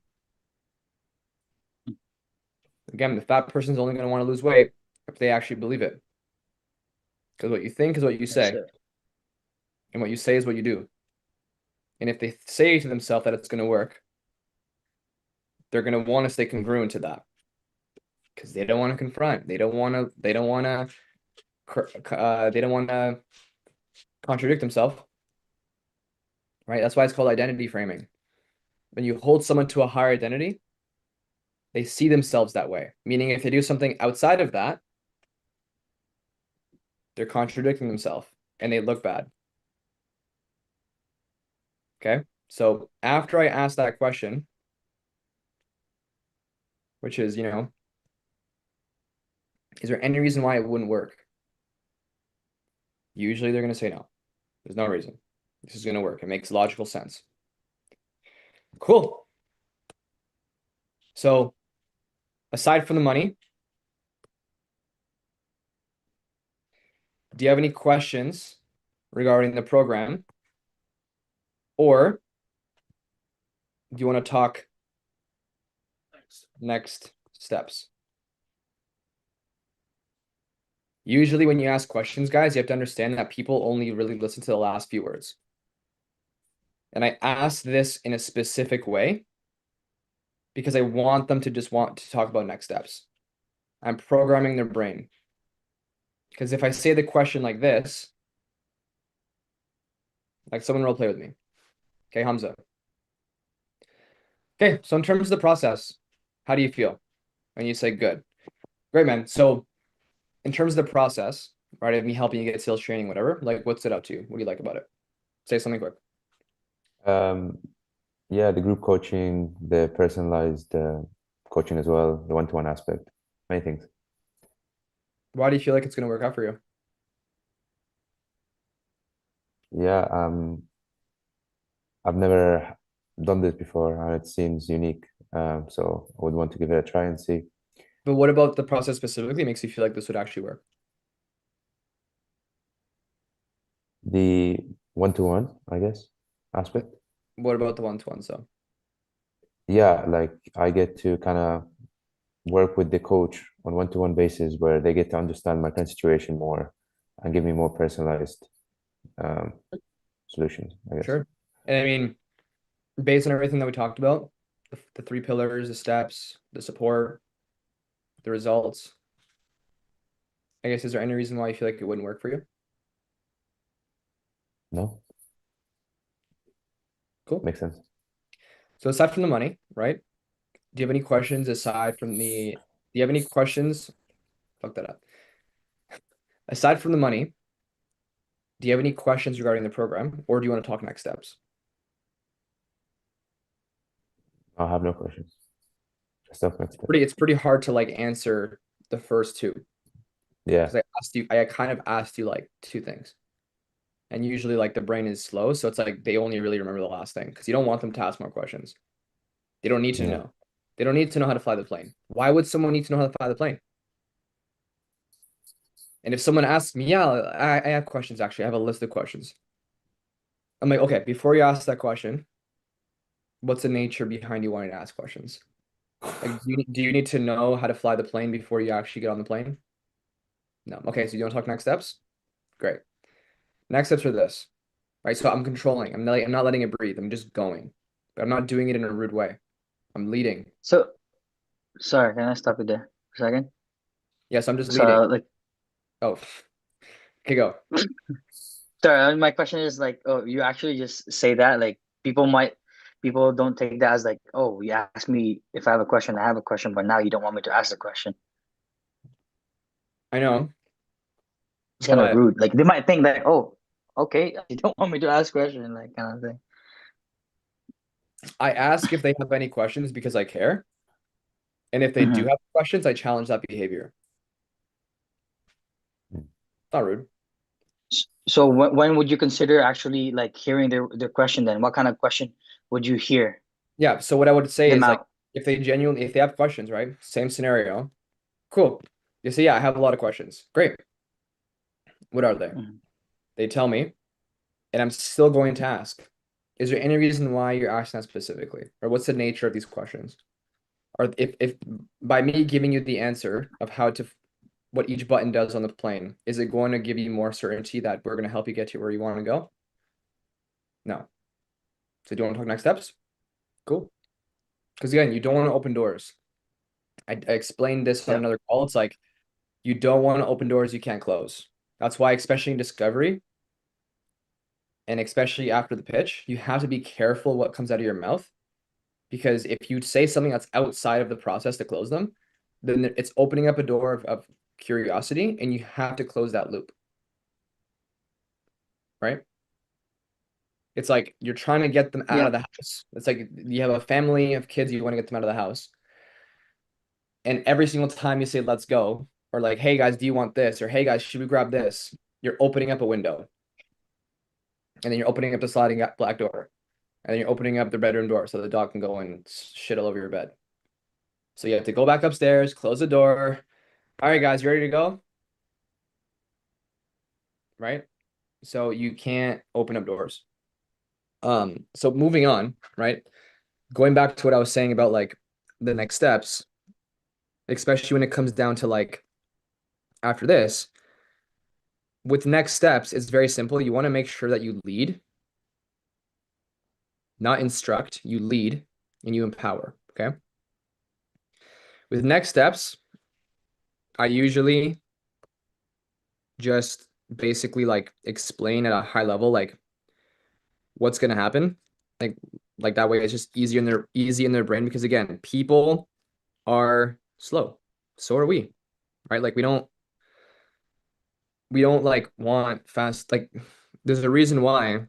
Again, the fat person's only going to want to lose weight if they actually believe it. Because what you think is what you say. That's it. And what you say is what you do. And if they say to themselves that it's going to work, they're going to want to stay congruent to that. Because they don't want to confront. They don't want to contradict themselves. Right? That's why it's called identity framing. When you hold someone to a higher identity, they see themselves that way. Meaning if they do something outside of that, they're contradicting themselves and they look bad. Okay? So after I ask that question, which is, is there any reason why it wouldn't work? Usually they're going to say no. There's no reason. This is going to work. It makes logical sense. Cool. So aside from the money, do you have any questions regarding the program? Or do you want to talk next steps? Usually when you ask questions, guys, you have to understand that people only really listen to the last few words. And I ask this in a specific way because I want them to just want to talk about next steps. I'm programming their brain. Because if I say the question like this, like someone role play with me. Okay, Hamza. Okay, so in terms of the process, how do you feel when you say good? Great, man. So in terms of the process, right, of me helping you get sales training, whatever, like what stood out to you? What do you like about it? Say something quick. Yeah, the group coaching, the personalized coaching as well, the one-to-one aspect, many things. Why do you feel like it's going to work out for you? Yeah, I've never done this before and it seems unique. So I would want to give it a try and see. But what about the process specifically makes you feel like this would actually work? The one-to-one, I guess, aspect. What about the one-to-ones though? Yeah, like I get to kind of work with the coach on one-to-one basis where they get to understand my current situation more and give me more personalized um, solutions, I guess. Sure. And I mean, based on everything that we talked about, the 3 pillars, the steps, the support, the results, I guess, is there any reason why you feel like it wouldn't work for you? No? Cool. Makes sense. So aside from the money, right? Do you have any questions aside from the, do you have any questions? Fuck that up. Aside from the money, do you have any questions regarding the program or do you want to talk next steps? I'll have no questions. Just up next step. It's pretty hard to like answer the first two. Yeah. Because I kind of asked you like two things. And usually like the brain is slow, so it's like they only really remember the last thing because you don't want them to ask more questions. They don't need to Yeah. know. They don't need to know how to fly the plane. Why would someone need to know how to fly the plane? And if someone asks me, yeah, I have questions actually. I have a list of questions. I'm like, okay, before you ask that question, what's the nature behind you wanting to ask questions? Like, do you need to know how to fly the plane before you actually get on the plane? No. Okay, so you don't talk next steps? Great. Next steps are this, right? So I'm controlling. I'm not letting it breathe. I'm just going, but I'm not doing it in a rude way. I'm leading. So, sorry, can I stop you there for a second? Yes, I'm just So, leading. like, Oh, okay, go. sorry, my question is like, oh, you actually just say that? Like, people don't take that as like, oh, you ask me if I have a question, I have a question, but now you don't want me to ask the question. I know, It's kind of but rude. Like, they might think like, oh, okay, you don't want me to ask question, like kind of thing. I ask if they have any questions because I care. And if they do Mhm. have questions, I challenge that behavior. Not rude. So when would you consider actually like hearing their question then? What kind of question would you hear Yeah. So what I would say them is like, out? if they have questions, right? Same scenario. Cool. You say, yeah, I have a lot of questions. Great. What are they? Mhm. They tell me, and I'm still going to ask, is there any reason why you're asking that specifically? Or what's the nature of these questions? Or if by me giving you the answer of what each button does on the plane, is it going to give you more certainty that we're going to help you get to where you want to go? No. So do you want to talk next steps? Cool. Because again, you don't want to open doors. I explained this on Yeah. another call. It's like you don't want to open doors you can't close. That's why, especially in discovery, and especially after the pitch, you have to be careful what comes out of your mouth. Because if you say something that's outside of the process to close them, then it's opening up a door of curiosity, and you have to close that loop. Right? It's like you're trying to get them out Yeah. of the house. It's like you have a family of kids, you want to get them out of the house. And every single time you say, let's go, or like, hey guys, do you want this? Or hey guys, should we grab this? You're opening up a window. And then you're opening up the sliding black door. And then you're opening up the bedroom door so the dog can go and shit all over your bed. So you have to go back upstairs, close the door. All right, guys, you ready to go? Right? So you can't open up doors. So moving on, right? Going back to what I was saying about like the next steps, especially when it comes down to like after this, with next steps, it's very simple. You want to make sure that you lead, not instruct, you lead and you empower. Okay. With next steps, I usually just basically like explain at a high level, like what's going to happen. Like that way it's just easy in their brain because again, people are slow. So are we, right? Like we don't like want fast, like there's a reason why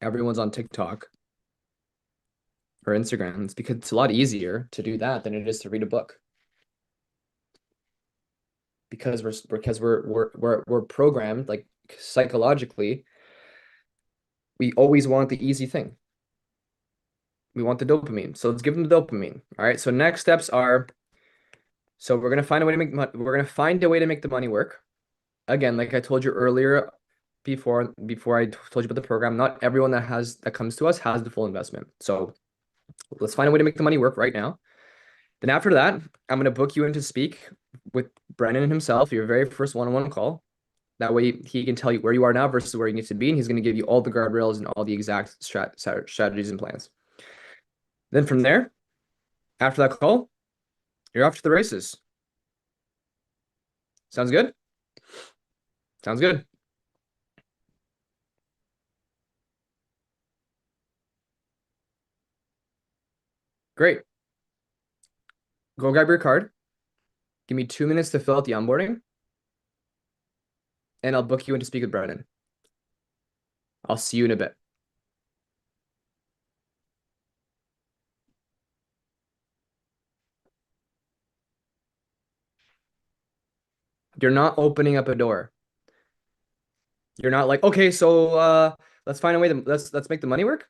everyone's on TikTok or Instagram. It's because it's a lot easier to do that than it is to read a book. Because we're programmed like psychologically, we always want the easy thing. We want the dopamine. So let's give them the dopamine. All right. So next steps are, so we're gonna find a way to make the money work. Again, like I told you earlier, before I told you about the program, not everyone that comes to us has the full investment. So let's find a way to make the money work right now. Then after that, I'm gonna book you in to speak with Brennan himself, your very first one-on-one call. That way he can tell you where you are now versus where you need to be, and he's gonna give you all the guardrails and all the exact strategies and plans. Then from there, after that call, you're off to the races. Sounds good? Sounds good. Great. Go grab your card. Give me 2 minutes to fill out the onboarding, and I'll book you in to speak with Brennan. I'll see you in a bit. You're not opening up a door. You're not like, okay, so let's find a way to let's make the money work.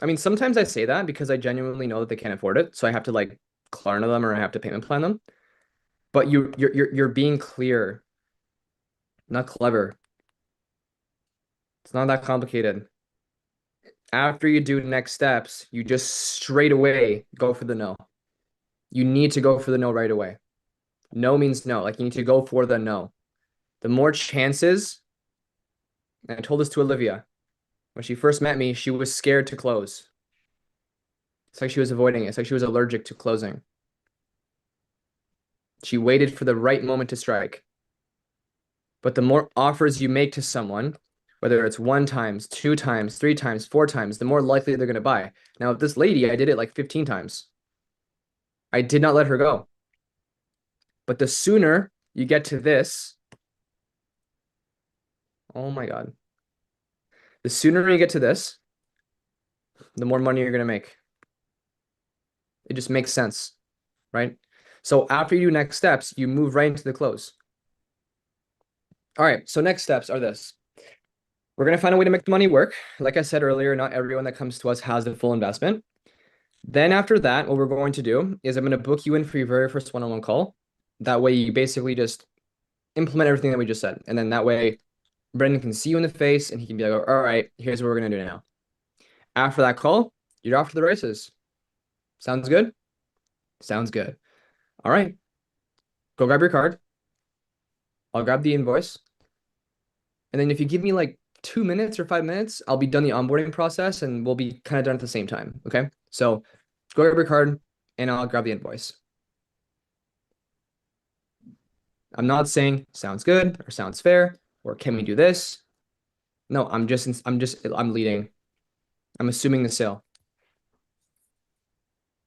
I mean, sometimes I say that because I genuinely know that they can't afford it, so I have to like Klarna them or I have to payment plan them. But you're being clear, not clever. It's not that complicated. After you do next steps, you just straight away go for the no. You need to go for the no right away. No means no. Like you need to go for the no. The more chances, and I told this to Olivia, when she first met me, she was scared to close. It's like she was avoiding it. It's like she was allergic to closing. She waited for the right moment to strike. But the more offers you make to someone, whether it's 1 times, 2 times, 3 times, 4 times, the more likely they're going to buy. Now, with this lady, I did it like 15 times. I did not let her go. But the sooner you get to this, oh my God. The sooner you get to this, the more money you're going to make. It just makes sense, right? So after you do next steps, you move right into the close. All right, so next steps are this. We're going to find a way to make the money work. Like I said earlier, not everyone that comes to us has the full investment. Then after that, what we're going to do is I'm going to book you in for your very first one-on-one call. That way you basically just implement everything that we just said. And then that way Brendan can see you in the face and he can be like, all right, here's what we're going to do now. After that call, you're off to the races. Sounds good? Sounds good. All right. Go grab your card. I'll grab the invoice. And then if you give me like 2 minutes or 5 minutes, I'll be done the onboarding process and we'll be kind of done at the same time. Okay. So go grab your card and I'll grab the invoice. I'm not saying sounds good or sounds fair or can we do this? No, I'm leading. I'm assuming the sale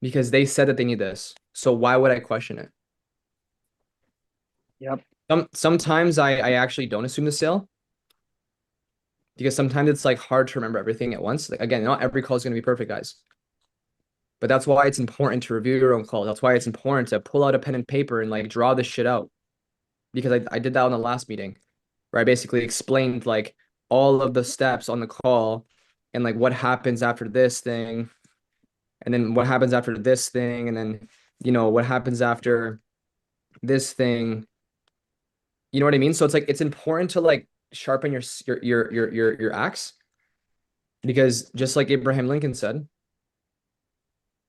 because they said that they need this. So why would I question it? Yep. Sometimes I actually don't assume the sale because sometimes it's like hard to remember everything at once. Like again, not every call is going to be perfect, guys. But that's why it's important to review your own call. That's why it's important to pull out a pen and paper and like draw this shit out. Because I did that on the last meeting where I basically explained like all of the steps on the call and like what happens after this thing and then what happens after this thing and then what happens after this thing. You know what I mean? So it's like it's important to like sharpen your axe because just like Abraham Lincoln said,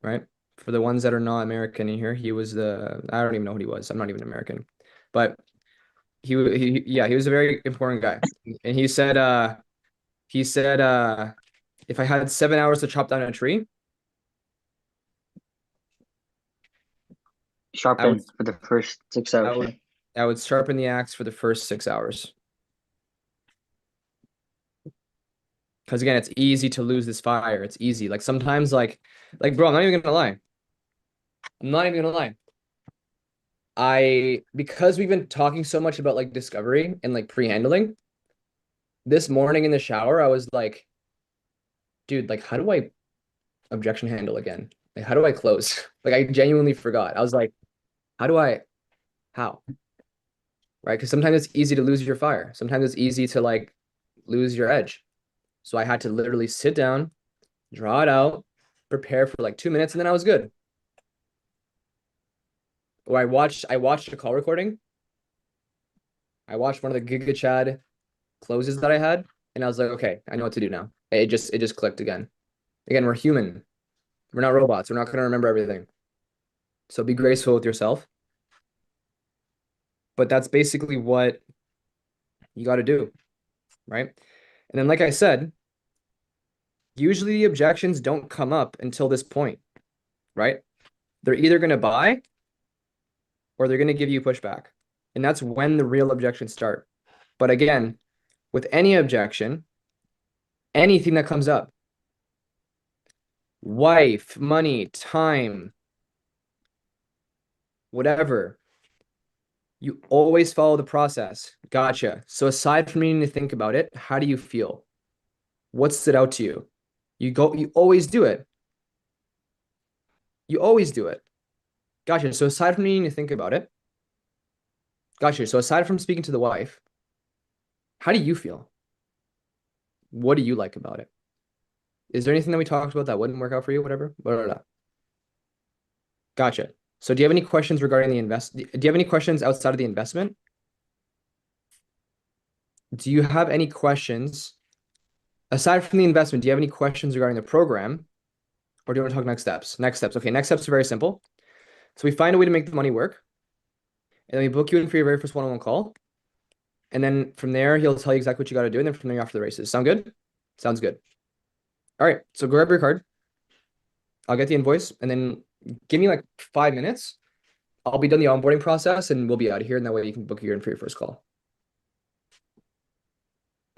right? For the ones that are not American in here, he was I don't even know who he was. I'm not even American, but he was a very important guy. And he said if I had 7 hours to chop down a tree, Sharpen for the first 6 hours. I would sharpen the axe for the first 6 hours. Because again, it's easy to lose this fire. It's easy. Like sometimes like bro, I'm not even gonna lie. I'm not even gonna lie. Because we've been talking so much about like discovery and like pre-handling, this morning in the shower, I was like, dude, like how do I objection handle again? Like how do I close? Like I genuinely forgot. I was like, how? Right? Because sometimes it's easy to lose your fire. Sometimes it's easy to like lose your edge. So I had to literally sit down, draw it out, prepare for like 2 minutes, and then I was good. Or I watched a call recording. I watched one of the Giga Chad closes that I had, and I was like, okay, I know what to do now. It just clicked again. Again, we're human. We're not robots. We're not going to remember everything. So be graceful with yourself. But that's basically what you got to do, right? And then, like I said, usually the objections don't come up until this point, right? They're either going to buy or they're going to give you pushback. And that's when the real objections start. But again, with any objection, anything that comes up, wife, money, time, whatever, you always follow the process. Gotcha. So aside from needing to think about it, how do you feel? What stood out to you? You always do it. You always do it. Gotcha. So aside from needing to think about it, Gotcha. So aside from speaking to the wife, how do you feel? What do you like about it? Is there anything that we talked about that wouldn't work out for you? Whatever. Blah, blah, blah. Gotcha. So do you have any questions regarding the do you have any questions outside of the investment? Do you have any questions aside from the investment? Do you have any questions regarding the program? Or do you want to talk next steps? Next steps. Okay, next steps are very simple. So we find a way to make the money work. And then we book you in for your very first one-on-one call. And then from there, he'll tell you exactly what you got to do. And then from there, you're off to the races. Sound good? Sounds good. All right. So grab your card. I'll get the invoice. And then give me like 5 minutes. I'll be done the onboarding process and we'll be out of here. And that way you can book you in for your first call.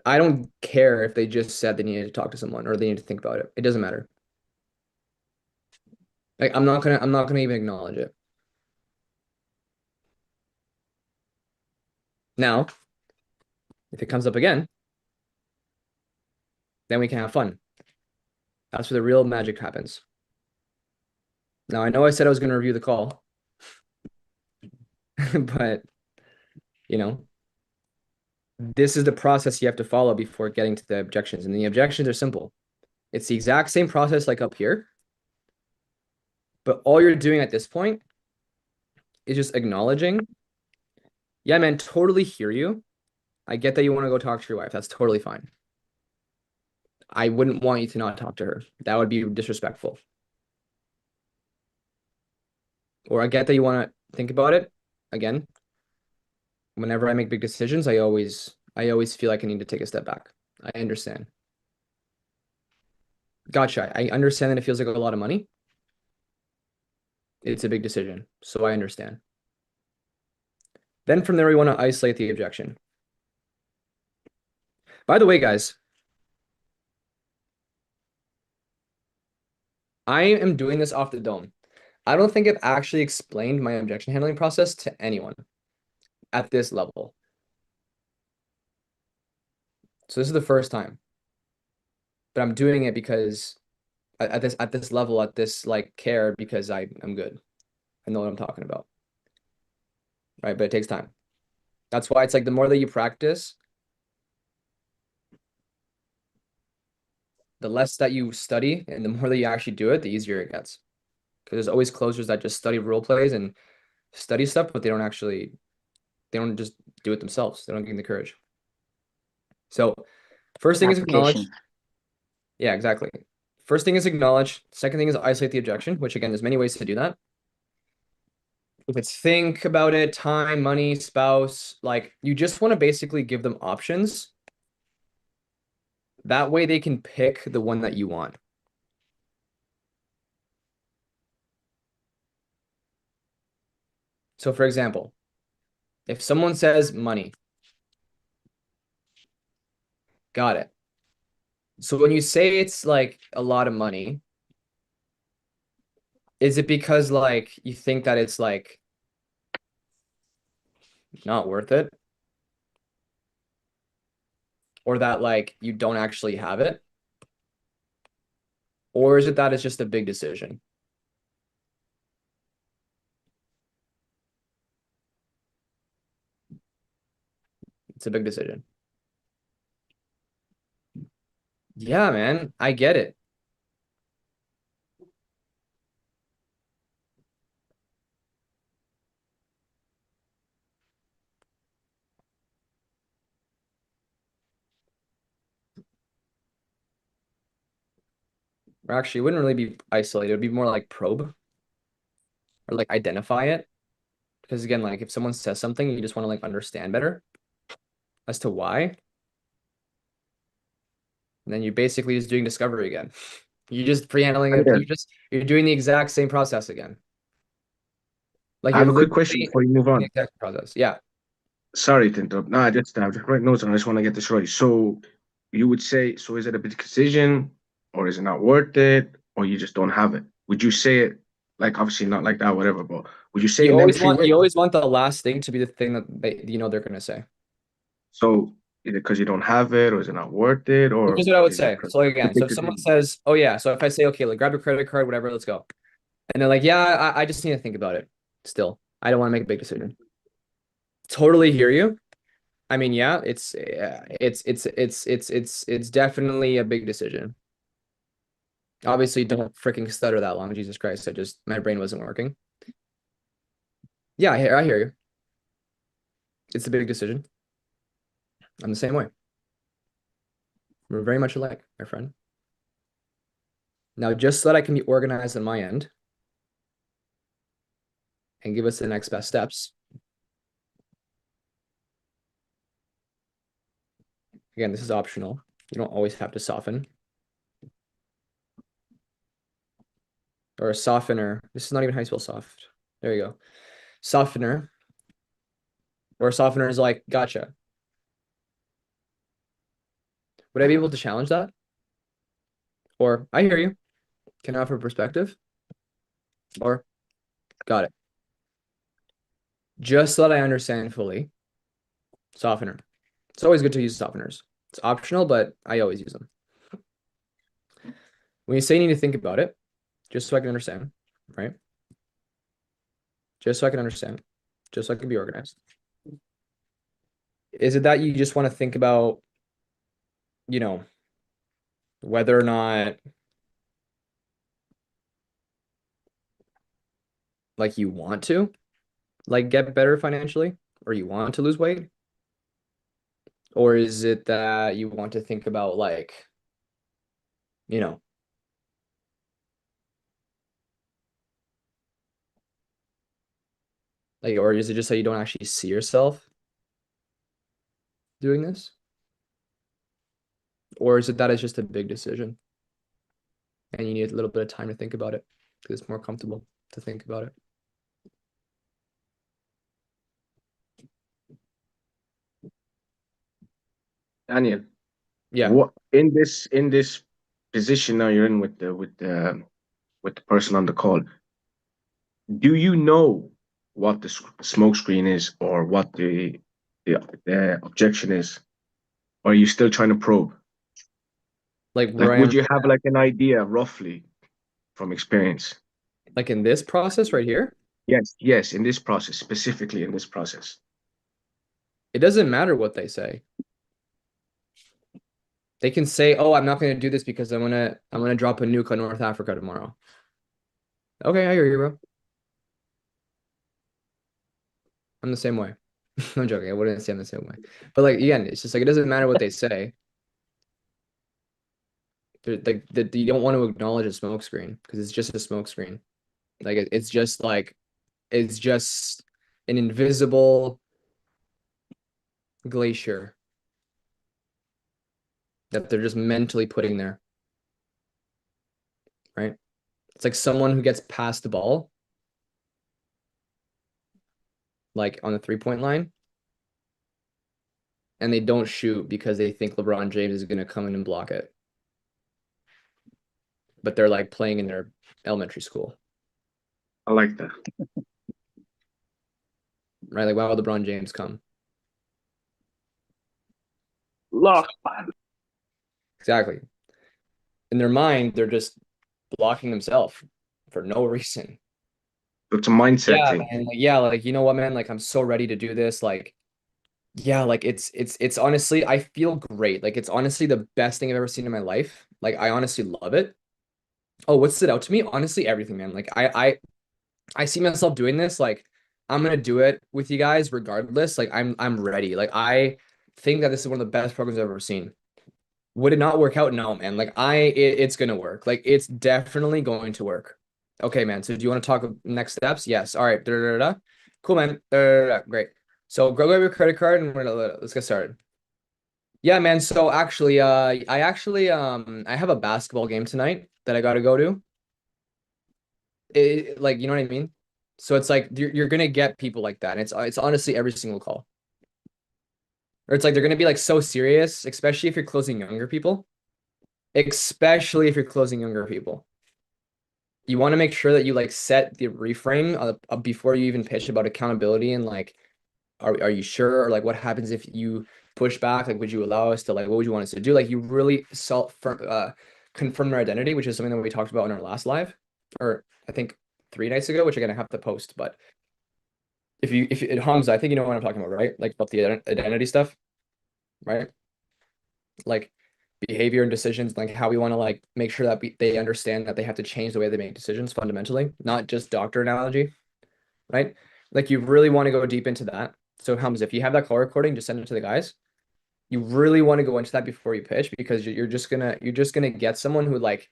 I don't care if they just said they needed to talk to someone or they need to think about it. It doesn't matter. Like I'm not gonna even acknowledge it. Now, if it comes up again, then we can have fun. That's where the real magic happens. Now, I know I said I was going to review the call, but, you know, this is the process you have to follow before getting to the objections. And the objections are simple. It's the exact same process like up here, but all you're doing at this point is just acknowledging, yeah, man, totally hear you. I get that you want to go talk to your wife. That's totally fine. I wouldn't want you to not talk to her. That would be disrespectful. Or I get that you want to think about it. Again, whenever I make big decisions, I always feel like I need to take a step back. I understand. Gotcha. I understand that it feels like a lot of money. It's a big decision, so I understand. Then from there, we want to isolate the objection. By the way, guys, I am doing this off the dome. I don't think I've actually explained my objection handling process to anyone at this level. So this is the first time. But I'm doing it because at this level, at this like care, because I'm good. I know what I'm talking about. Right? But it takes time. That's why it's like the more that you practice, the less that you study and the more that you actually do it, the easier it gets. Because there's always closers that just study role plays and study stuff, but they don't just do it themselves. They don't gain the courage. So first thing is acknowledge. Application. Yeah, exactly. First thing is acknowledge. Second thing is isolate the objection, which again, there's many ways to do that. If it's think about it, time, money, spouse, like you just want to basically give them options. That way they can pick the one that you want. So for example, if someone says money, got it. So when you say it's like a lot of money, is it because like you think that it's like not worth it? Or that like you don't actually have it? Or is it that it's just a big decision? It's a big decision. Yeah, man, I get it. Or actually, it wouldn't really be isolated. It would be more like probe or like identify it. Because again, like if someone says something, you just want to like understand better as to why. And then you're basically just doing discovery again. You're just pre-handling it. Yeah. You're doing the exact same process again. Like I you're have a quick question literally before you move doing on. the exact process. Yeah. Sorry to interrupt. No, I just write notes and I just want to get this right. So you would say, so is it a big decision or is it not worth it or you just don't have it? Would you say it like obviously not like that, whatever, but would you say You in them always three want ways? you always want the last thing to be the thing that they're gonna say. So is it because you don't have it or is it not worth it or Here's what I would is it say. 'cause So like, it's a again, so big if someone decision? says, "Oh yeah," so if I say, "Okay, like grab your credit card, whatever, let's go," and they're like, "Yeah, I just need to think about it. Still, I don't want to make a big decision." Totally hear you. I mean, yeah, it's definitely a big decision. Obviously, don't freaking stutter that long, Jesus Christ. My brain wasn't working. Yeah, I hear you. It's a big decision. I'm the same way. We're very much alike, my friend. Now, just so that I can be organized on my end and give us the next best steps. Again, this is optional. You don't always have to soften. Or a softener. This is not even high school soft. There you go. Softener. Or a softener is like, gotcha. Would I be able to challenge that? Or, I hear you. Can I offer perspective? Or, got it. Just so that I understand fully. Softener. It's always good to use softeners. It's optional, but I always use them. When you say you need to think about it, just so I can understand, right? Just so I can understand, just so I can be organized. Is it that you just want to think about, you know, whether or not like you want to like get better financially or you want to lose weight? Or is it that you want to think about like, you know, like, or is it just that you don't actually see yourself doing this? Or is it that it's just a big decision and you need a little bit of time to think about it because it's more comfortable to think about it? Daniel, Yeah. what in this position now you're in with the person on the call, do you know what the smoke screen is or what the objection is? Or are you still trying to probe? Like where Like, I would am, you have like an idea roughly from experience? like in this process right here, Yes, yes, in this process, specifically in this process. it doesn't matter what they say. They can say, "Oh, I'm not going to do this because I'm gonna drop a nuke on North Africa tomorrow." Okay, I hear you, bro. I'm the same way. I'm joking. I wouldn't say I'm the same way. But like again, it's just like it doesn't matter what they say. Like you don't want to acknowledge a smoke screen because it's just a smoke screen. Like it's just like it's just an invisible glacier that they're just mentally putting there, right? It's like someone who gets past the ball, like on the 3-point line, and they don't shoot because they think LeBron James is going to come in and block it. But they're like playing in their elementary school, I like that. right? Like, why would LeBron James come? Lost. Exactly. In their mind, they're just blocking themselves for no reason. It's a mindset Yeah, thing. man. Like, yeah, like you know what, man? Like I'm so ready to do this. Like, yeah, like it's honestly, I feel great. Like it's honestly the best thing I've ever seen in my life. Like I honestly love it. Oh, what stood out to me? Honestly, everything, man. Like I see myself doing this. Like I'm gonna do it with you guys regardless. Like I'm ready. Like I think that this is one of the best programs I've ever seen. Would it not work out? No, man. Like it's gonna work. Like it's definitely going to work. Okay, man. So do you want to talk next steps? Yes. All right. Da, da, da, da. Cool, man. Da, da, da, da. Great. So grab your credit card and let's get started. Yeah, man. So actually, I have a basketball game tonight that I got to go to. Like, you know what I mean? So it's like you're gonna get people like that. And it's honestly every single call. Or it's like they're gonna be like so serious, especially if you're closing younger people. Especially if you're closing younger people. You want to make sure that you like set the reframe before you even pitch about accountability and like, are you sure? Or like, what happens if you push back? Like, would you allow us to like, what would you want us to do? Like, you really confirm their identity, which is something that we talked about in our last live, or I think 3 nights ago, which again I have to post, but if it hums, I think you know what I'm talking about, right? Like about the identity stuff, right? Like behavior and decisions, like how we want to like make sure that they understand that they have to change the way they make decisions fundamentally, not just doctor analogy, right? Like you really want to go deep into that. So Hums, if you have that call recording, just send it to the guys. You really want to go into that before you pitch because you're just gonna get someone who like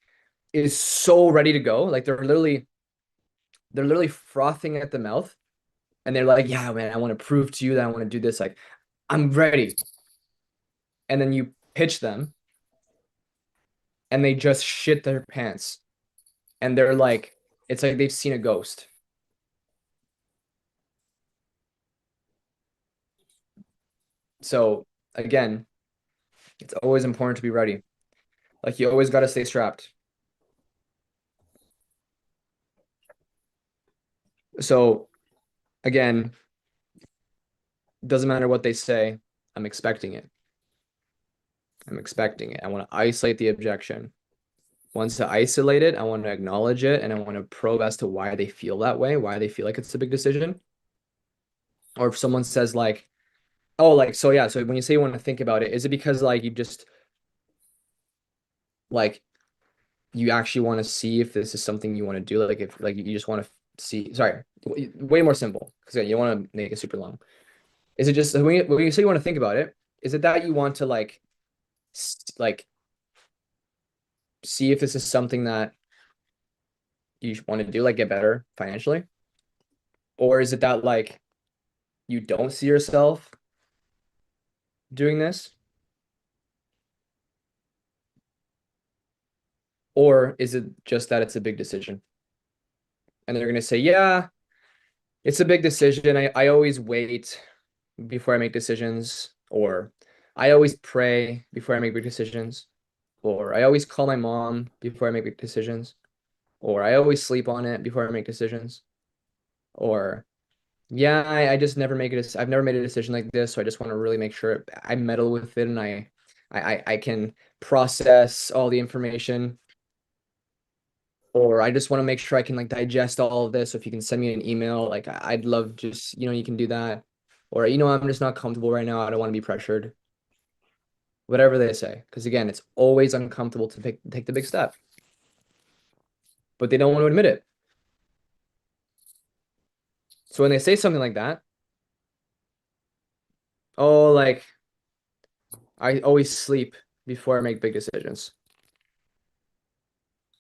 is so ready to go. Like they're literally frothing at the mouth and they're like, yeah, man, I want to prove to you that I want to do this. Like, I'm ready. And then you pitch them and they just shit their pants. And they're like, it's like they've seen a ghost. So again, it's always important to be ready. Like you always got to stay strapped. So again, doesn't matter what they say, I'm expecting it. I'm expecting it. I want to isolate the objection. Once I isolate it, I want to acknowledge it and I want to probe as to why they feel that way, why they feel like it's a big decision. Or if someone says like, oh, like, so yeah, so when you say you want to think about it, is it because like you just like you actually want to see if this is something you want to do? Like if like you just want to see, sorry, way more simple because you don't want to make it super long. Is it just when you say you want to think about it, is it that you want to like see if this is something that you want to do, like get better financially? Or is it that like you don't see yourself doing this? Or is it just that it's a big decision? And they're going to say, yeah, it's a big decision. I always wait before I make decisions, or I always pray before I make big decisions, or I always call my mom before I make big decisions, or I always sleep on it before I make decisions, or yeah, I just never make it. I've never made a decision like this, so I just want to really make sure I meddle with it and I can process all the information, or I just want to make sure I can like digest all of this. So if you can send me an email, like I'd love just, you can do that. Or, I'm just not comfortable right now. I don't want to be pressured. Whatever they say. Because again, it's always uncomfortable to take the big step. But they don't want to admit it. So when they say something like that, oh, like I always sleep before I make big decisions.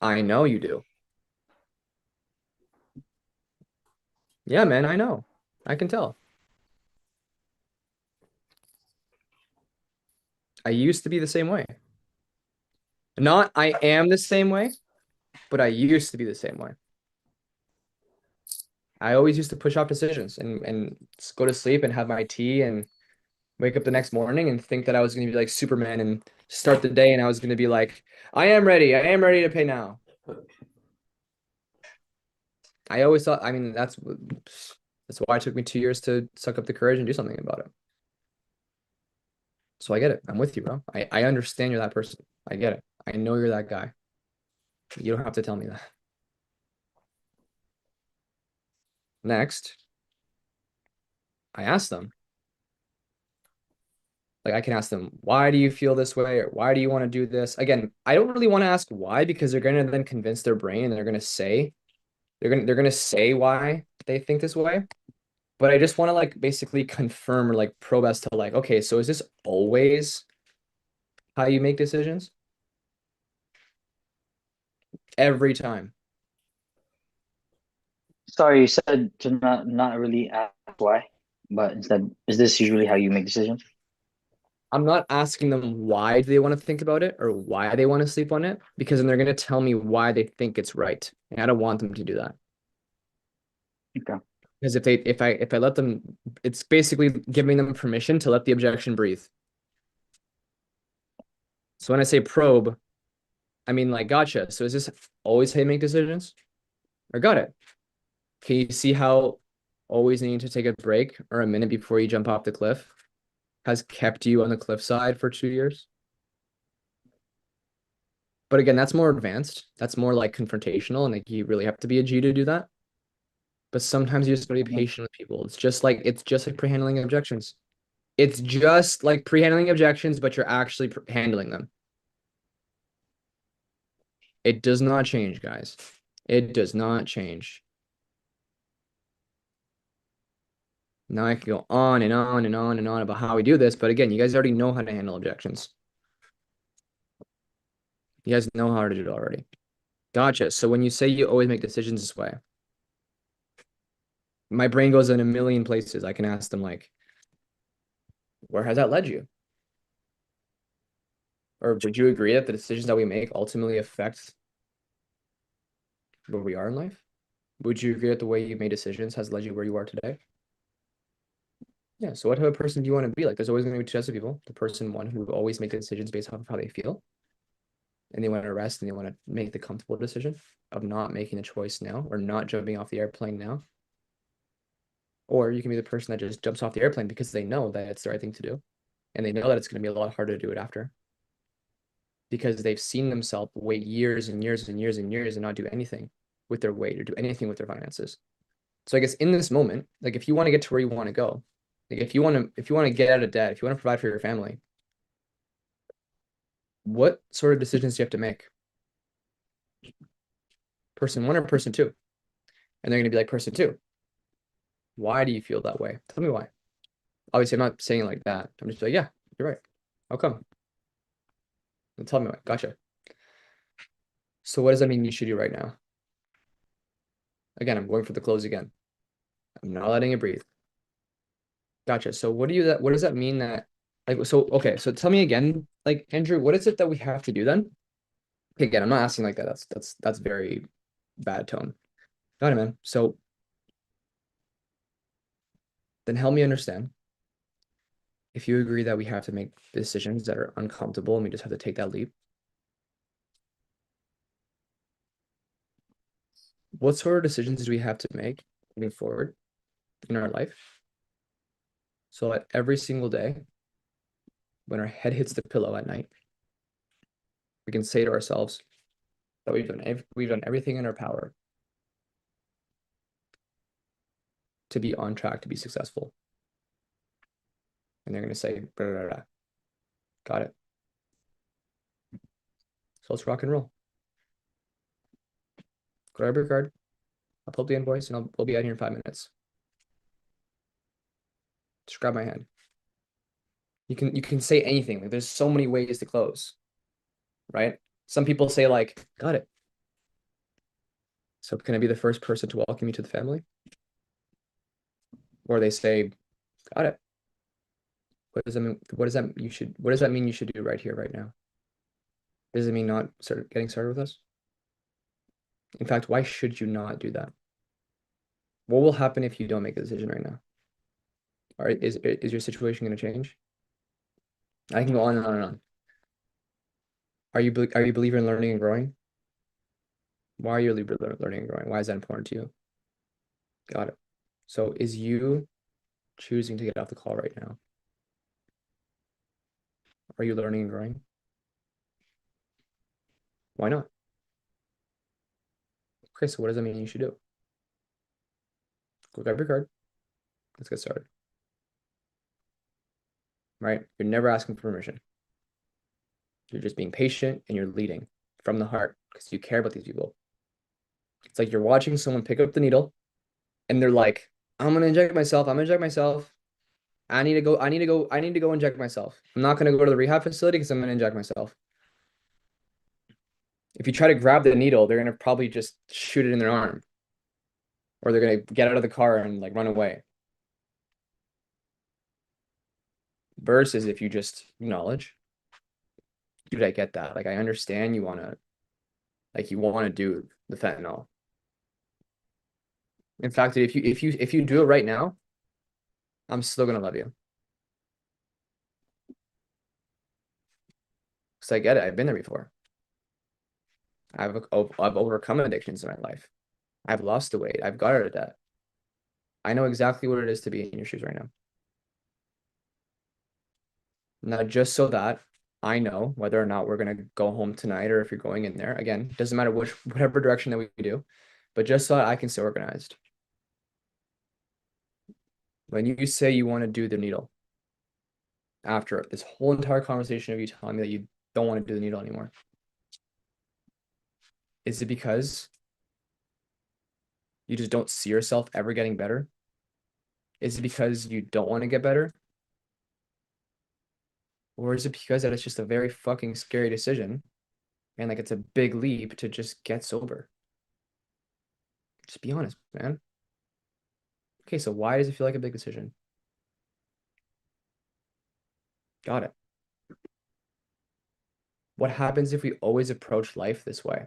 I know you do. Yeah, man, I know. I can tell. I used to be the same way. Not I am the same way, but I used to be the same way. I always used to push off decisions and go to sleep and have my tea and wake up the next morning and think that I was going to be like Superman and start the day and I was going to be like, I am ready. I am ready to pay now. I always thought, I mean, that's why it took me 2 years to suck up the courage and do something about it. So I get it. I'm with you, bro. I understand you're that person. I get it. I know you're that guy. You don't have to tell me that. Next, I asked them. Like I can ask them, why do you feel this way? Or why do you want to do this? Again, I don't really want to ask why because they're gonna then convince their brain and they're gonna say why they think this way. But I just want to like basically confirm or like probe as to like, okay, so is this always how you make decisions? Every time. Sorry, you said to not really ask why, but instead, is this usually how you make decisions? I'm not asking them why they want to think about it or why they want to sleep on it, because then they're gonna tell me why they think it's right. And I don't want them to do that. Okay. Because if I let them, it's basically giving them permission to let the objection breathe. So when I say probe, I mean like gotcha. So is this always how you make decisions? Or got it? Can you see how always needing to take a break or a minute before you jump off the cliff has kept you on the cliffside for 2 years? But again, that's more advanced. That's more like confrontational, and like you really have to be a G to do that. But sometimes you just gotta be patient with people. It's just like pre-handling objections. It's just like pre-handling objections, but you're actually handling them. It does not change, guys. It does not change. Now I can go on and on and on and on about how we do this, but again, you guys already know how to handle objections. You guys know how to do it already. Gotcha. So when you say you always make decisions this way, my brain goes in a million places. I can ask them like, where has that led you? Or would you agree that the decisions that we make ultimately affect where we are in life? Would you agree that the way you made decisions has led you where you are today? Yeah, so what type of person do you want to be? Like, there's always going to be two types of people. The person one who always make decisions based off of how they feel, and they want to rest and they want to make the comfortable decision of not making the choice now or not jumping off the airplane now. Or you can be the person that just jumps off the airplane because they know that it's the right thing to do, and they know that it's going to be a lot harder to do it after, because they've seen themselves wait years and years and years and years and not do anything with their weight or do anything with their finances. So I guess in this moment, like if you want to get to where you want to go, like if you want to get out of debt, if you want to provide for your family, what sort of decisions do you have to make? Person one or person two? And they're going to be like, person two, why do you feel that way? Tell me why. Obviously, I'm not saying it like that. I'm just like, yeah, you're right. How come? And tell me why. Gotcha. So what does that mean you should do right now? Again, I'm going for the close again. I'm not letting it breathe. Gotcha. So what does that mean that, like, so, okay, so tell me again, like, Andrew, what is it that we have to do then? Okay, again, I'm not asking like that. That's very bad tone. Got it, man. So then help me understand. If you agree that we have to make decisions that are uncomfortable and we just have to take that leap, what sort of decisions do we have to make moving forward in our life so that every single day when our head hits the pillow at night, we can say to ourselves that we've done everything in our power to be on track to be successful. And they're going to say, blah, blah, blah. Got it. So let's rock and roll. Grab your card. I'll pull up the invoice and we'll be out here in 5 minutes. Just grab my hand. You can say anything. Like, there's so many ways to close, right? Some people say like, got it. So can I be the first person to welcome you to the family? Or they say, got it. What does that mean? What does that mean you should do right here, right now? Does it mean not getting started with us? In fact, why should you not do that? What will happen if you don't make a decision right now? All right, is your situation going to change? I can go on and on and on. Are you a believer in learning and growing? Why are you a believer in learning and growing? Why is that important to you? Got it. So is you choosing to get off the call right now? Are you learning and growing? Why not? Okay, so what does that mean you should do? Go grab your card. Let's get started. Right? You're never asking for permission. You're just being patient and you're leading from the heart because you care about these people. It's like you're watching someone pick up the needle and they're like, I'm gonna inject myself. I'm gonna inject myself. I need to go inject myself. I'm not gonna go to the rehab facility because I'm gonna inject myself. If you try to grab the needle, they're gonna probably just shoot it in their arm. Or they're gonna get out of the car and like run away. Versus if you just acknowledge, dude, I get that. Like I understand you wanna do the fentanyl. In fact, if you do it right now, I'm still gonna love you. Because I get it. I've been there before. I've overcome addictions in my life. I've lost the weight. I've got out of debt. I know exactly what it is to be in your shoes right now. Now, just so that I know whether or not we're gonna go home tonight or if you're going in there. Again, doesn't matter whatever direction that we do, but just so that I can stay organized. When you say you want to do the needle, after this whole entire conversation of you telling me that you don't want to do the needle anymore, is it because you just don't see yourself ever getting better? Is it because you don't want to get better? Or is it because that it's just a very fucking scary decision and like it's a big leap to just get sober? Just be honest, man. Okay, so why does it feel like a big decision? Got it. What happens if we always approach life this way?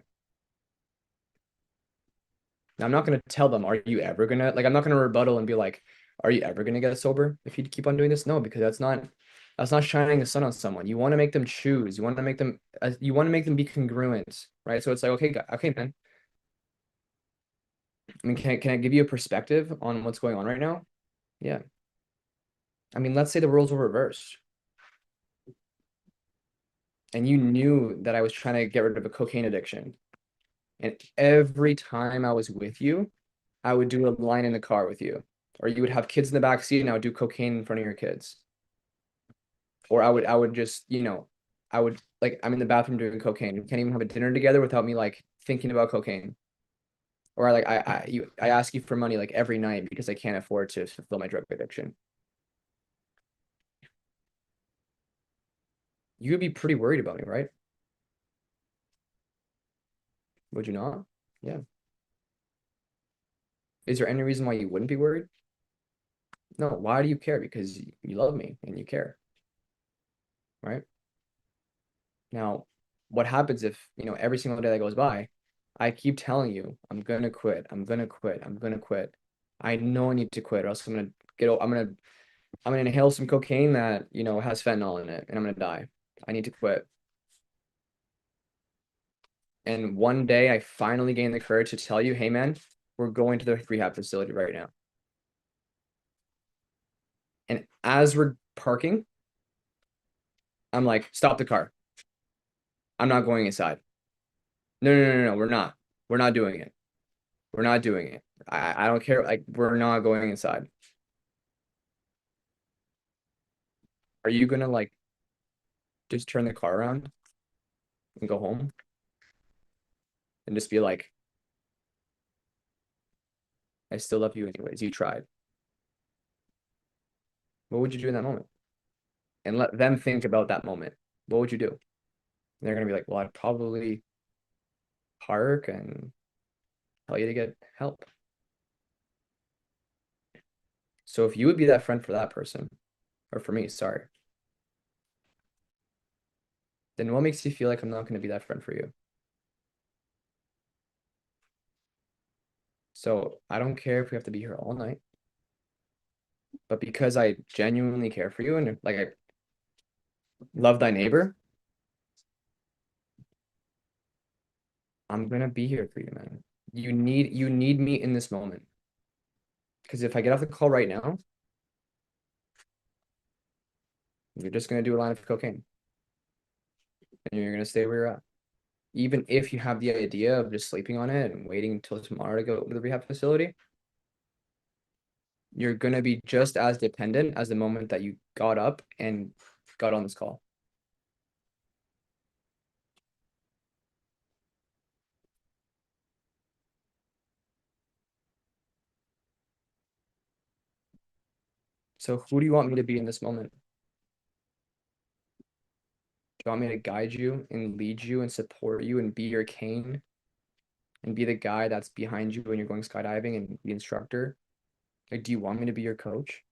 Now, I'm not going to tell them, are you ever going to, like, I'm not going to rebuttal and be like, are you ever going to get sober if you keep on doing this? No, because that's not shining the sun on someone. You want to make them choose. You want to make them, be congruent, right? So it's like, okay, man. I mean, can I give you a perspective on what's going on right now? Yeah. I mean, let's say the roles were reversed. And you knew that I was trying to get rid of a cocaine addiction. And every time I was with you, I would do a line in the car with you. Or you would have kids in the back seat and I would do cocaine in front of your kids. Or I would just, I would like, I'm in the bathroom doing cocaine. We can't even have a dinner together without me like thinking about cocaine. Or like I ask you for money like every night because I can't afford to fulfill my drug addiction. You would be pretty worried about me, right? Would you not? Yeah. Is there any reason why you wouldn't be worried? No. Why do you care? Because you love me and you care, right? Now, what happens if, every single day that goes by, I keep telling you, I'm gonna quit, I'm gonna quit, I'm gonna quit. I know I need to quit, or else I'm gonna inhale some cocaine that, has fentanyl in it, and I'm gonna die. I need to quit. And one day I finally gain the courage to tell you, hey man, we're going to the rehab facility right now. And as we're parking, I'm like, stop the car. I'm not going inside. No, we're not. We're not doing it. We're not doing it. I don't care. Like, we're not going inside. Are you gonna like just turn the car around and go home and just be like, I still love you anyways. You tried. What would you do in that moment? And let them think about that moment. What would you do? And they're gonna be like, well, I'd probably park and tell you to get help. So if you would be that friend for that person, or for me, sorry, then what makes you feel like I'm not going to be that friend for you? So I don't care if we have to be here all night, but because I genuinely care for you and like I love thy neighbor, I'm gonna be here for you, man. You need me in this moment. Because if I get off the call right now, you're just gonna do a line of cocaine. And you're gonna stay where you're at. Even if you have the idea of just sleeping on it and waiting until tomorrow to go to the rehab facility, you're gonna be just as dependent as the moment that you got up and got on this call. So who do you want me to be in this moment? Do you want me to guide you and lead you and support you and be your cane and be the guy that's behind you when you're going skydiving and the instructor? Like, do you want me to be your coach?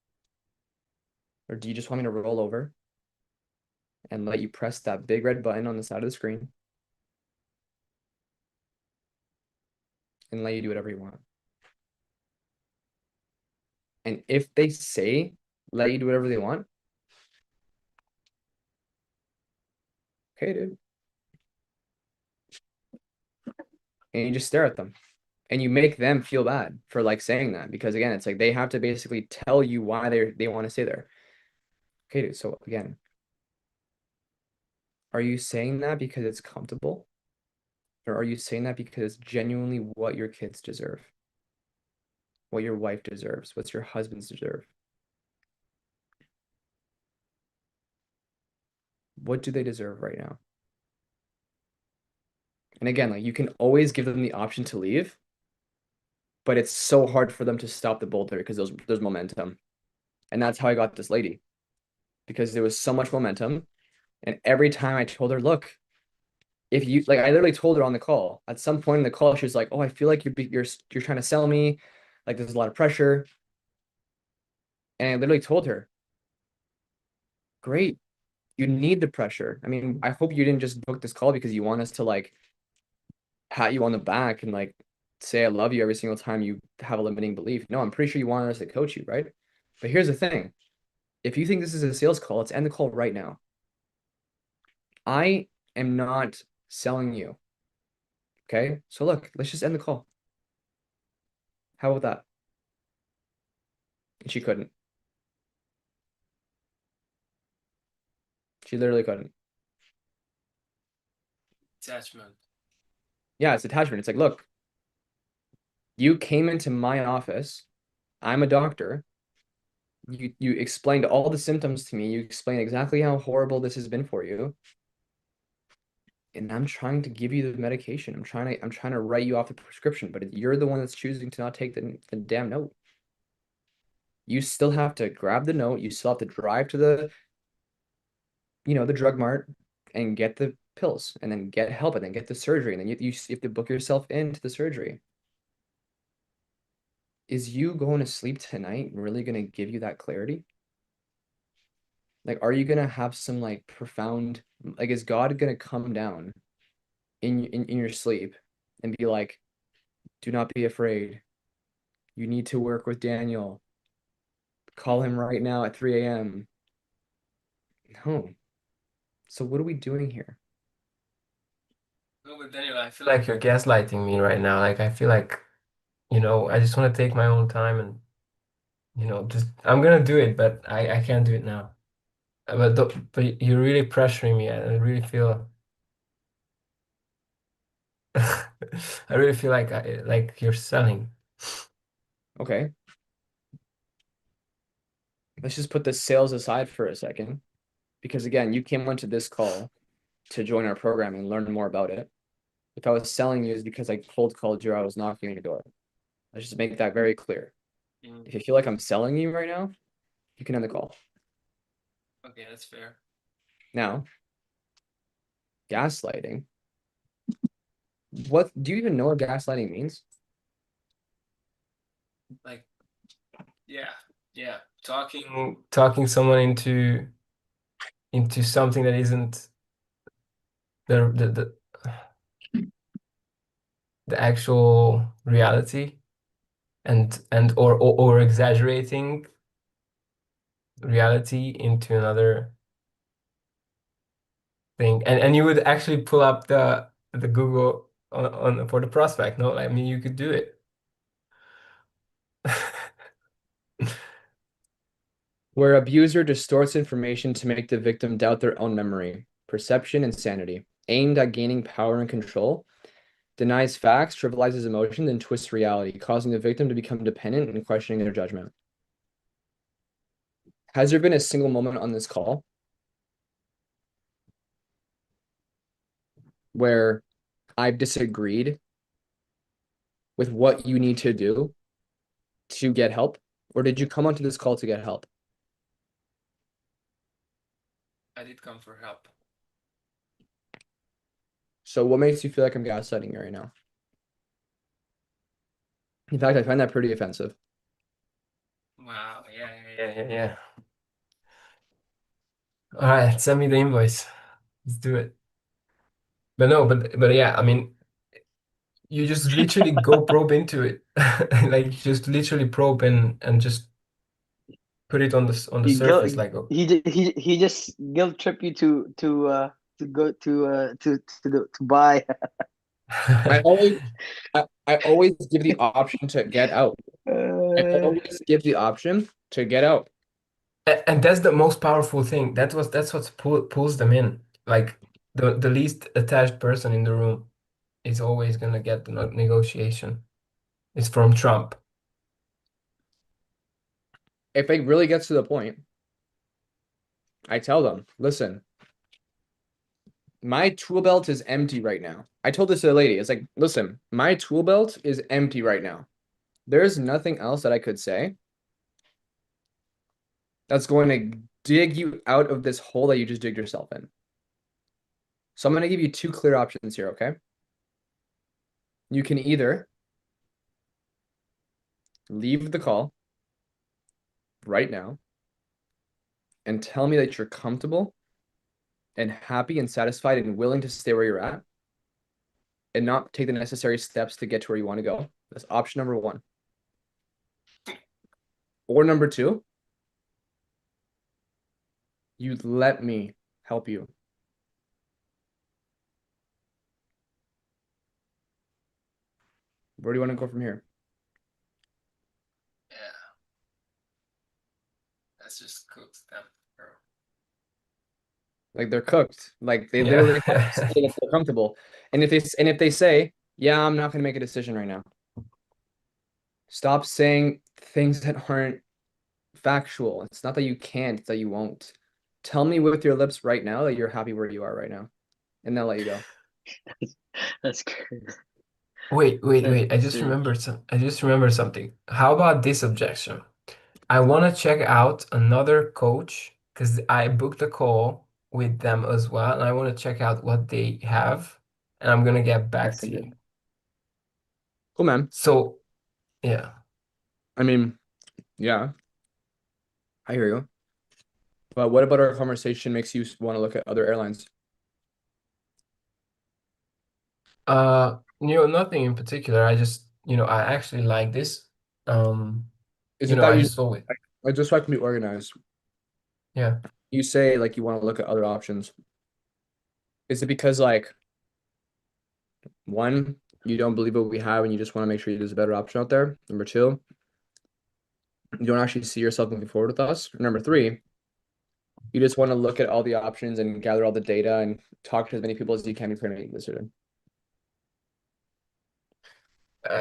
Or do you just want me to roll over and let you press that big red button on the side of the screen and let you do whatever you want? And if they say let you do whatever they want, okay, dude. And you just stare at them and you make them feel bad for like saying that, because again, it's like they have to basically tell you why they want to stay there. Okay, dude. So again, are you saying that because it's comfortable? Or are you saying that because it's genuinely what your kids deserve? What your wife deserves? What's your husband's deserve? what do they deserve right now? And again, like you can always give them the option to leave, but it's so hard for them to stop the boulder because there's momentum. And that's how I got this lady, because there was so much momentum. And every time I told her, look, if you like, I literally told her on the call. At some point in the call, she was like, "Oh, I feel like you're trying to sell me. Like there's a lot of pressure." And I literally told her, "Great, you need the pressure. I mean, I hope you didn't just book this call because you want us to like pat you on the back and like say I love you every single time you have a limiting belief. No, I'm pretty sure you want us to coach you, right? But here's the thing. If you think this is a sales call, let's end the call right now. I am not selling you. Okay? So look, let's just end the call. How about that?" And she couldn't. She literally couldn't. Attachment. Yeah, it's attachment. It's like, look, you came into my office. I'm a doctor. You explained all the symptoms to me. You explained exactly how horrible this has been for you. And I'm trying to give you the medication. I'm trying to write you off the prescription, but you're the one that's choosing to not take the damn note. You still have to grab the note. You still have to drive to the drug mart and get the pills and then get help and then get the surgery. And then you have to book yourself into the surgery. Is you going to sleep tonight really going to give you that clarity? Like, are you going to have some like profound, like, is God going to come down in your sleep and be like, do not be afraid. You need to work with Daniel. Call him right now at 3 a.m. No. So what are we doing here? No, but Daniel, I feel like you're gaslighting me right now. Like I feel like, I just want to take my own time and, just I'm gonna do it, but I can't do it now. But you're really pressuring me. I really feel I really feel like you're selling. Okay. Let's just put the sales aside for a second. Because again, you came onto this call to join our program and learn more about it. If I was selling you, it's because I cold called you, I was knocking on your door. Let's just make that very clear. If you feel like I'm selling you right now, you can end the call. Okay, that's fair. Now, gaslighting. What do you even know what gaslighting means? Like, yeah. Talking someone into something that isn't the actual reality or exaggerating reality into another thing. And you would actually pull up the Google on for the prospect, no? I mean you could do it. Where abuser distorts information to make the victim doubt their own memory, perception, and sanity, aimed at gaining power and control, denies facts, trivializes emotions, and twists reality, causing the victim to become dependent and questioning their judgment. Has there been a single moment on this call where I've disagreed with what you need to do to get help? Or did you come onto this call to get help? I did come for help. So what makes you feel like I'm gaslighting you right now? In fact, I find that pretty offensive. Wow, yeah. All right, send me the invoice. Let's do it. But no, but yeah, I mean, you just literally go probe into it, like just literally probe and just put it on the He guilt surface, like, oh. he just guilt trip you to go to buy. I always I always give the option to get out. I always give the option to get out. And that's the most powerful thing. That's what pulls them in. Like the least attached person in the room is always gonna get the negotiation. It's from Trump. If it really gets to the point, I tell them, listen, my tool belt is empty right now. I told this to the lady. It's like, listen, my tool belt is empty right now. There's nothing else that I could say that's going to dig you out of this hole that you just digged yourself in. So I'm going to give you two clear options here, okay? You can either leave the call right now and tell me that you're comfortable and happy and satisfied and willing to stay where you're at and not take the necessary steps to get to where you want to go. That's option number one. Or number two, you let me help you. Where do you want to go from here? Yeah. That's just cooked them, bro. Like they're cooked. Like they Yeah. literally have to say that they're comfortable. And if they say, yeah, I'm not gonna make a decision right now. Stop saying things that aren't factual. It's not that you can't, it's that you won't. Tell me with your lips right now that you're happy where you are right now. And they'll let you go. That's crazy. Wait. I just Serious. remembered something. How about this objection? I want to check out another coach because I booked a call with them as well, and I want to check out what they have, and I'm gonna get back to you. Cool, man. So, yeah. I mean, yeah, I hear you. But what about our conversation makes you want to look at other airlines? Nothing in particular. I just, I actually like this. Is it that I you just saw it. I just like to be organized? Yeah. You say like you want to look at other options. Is it because like one, you don't believe what we have and you just want to make sure there's a better option out there? Number two, you don't actually see yourself moving forward with us. Number three, you just want to look at all the options and gather all the data and talk to as many people as you can before making a decision.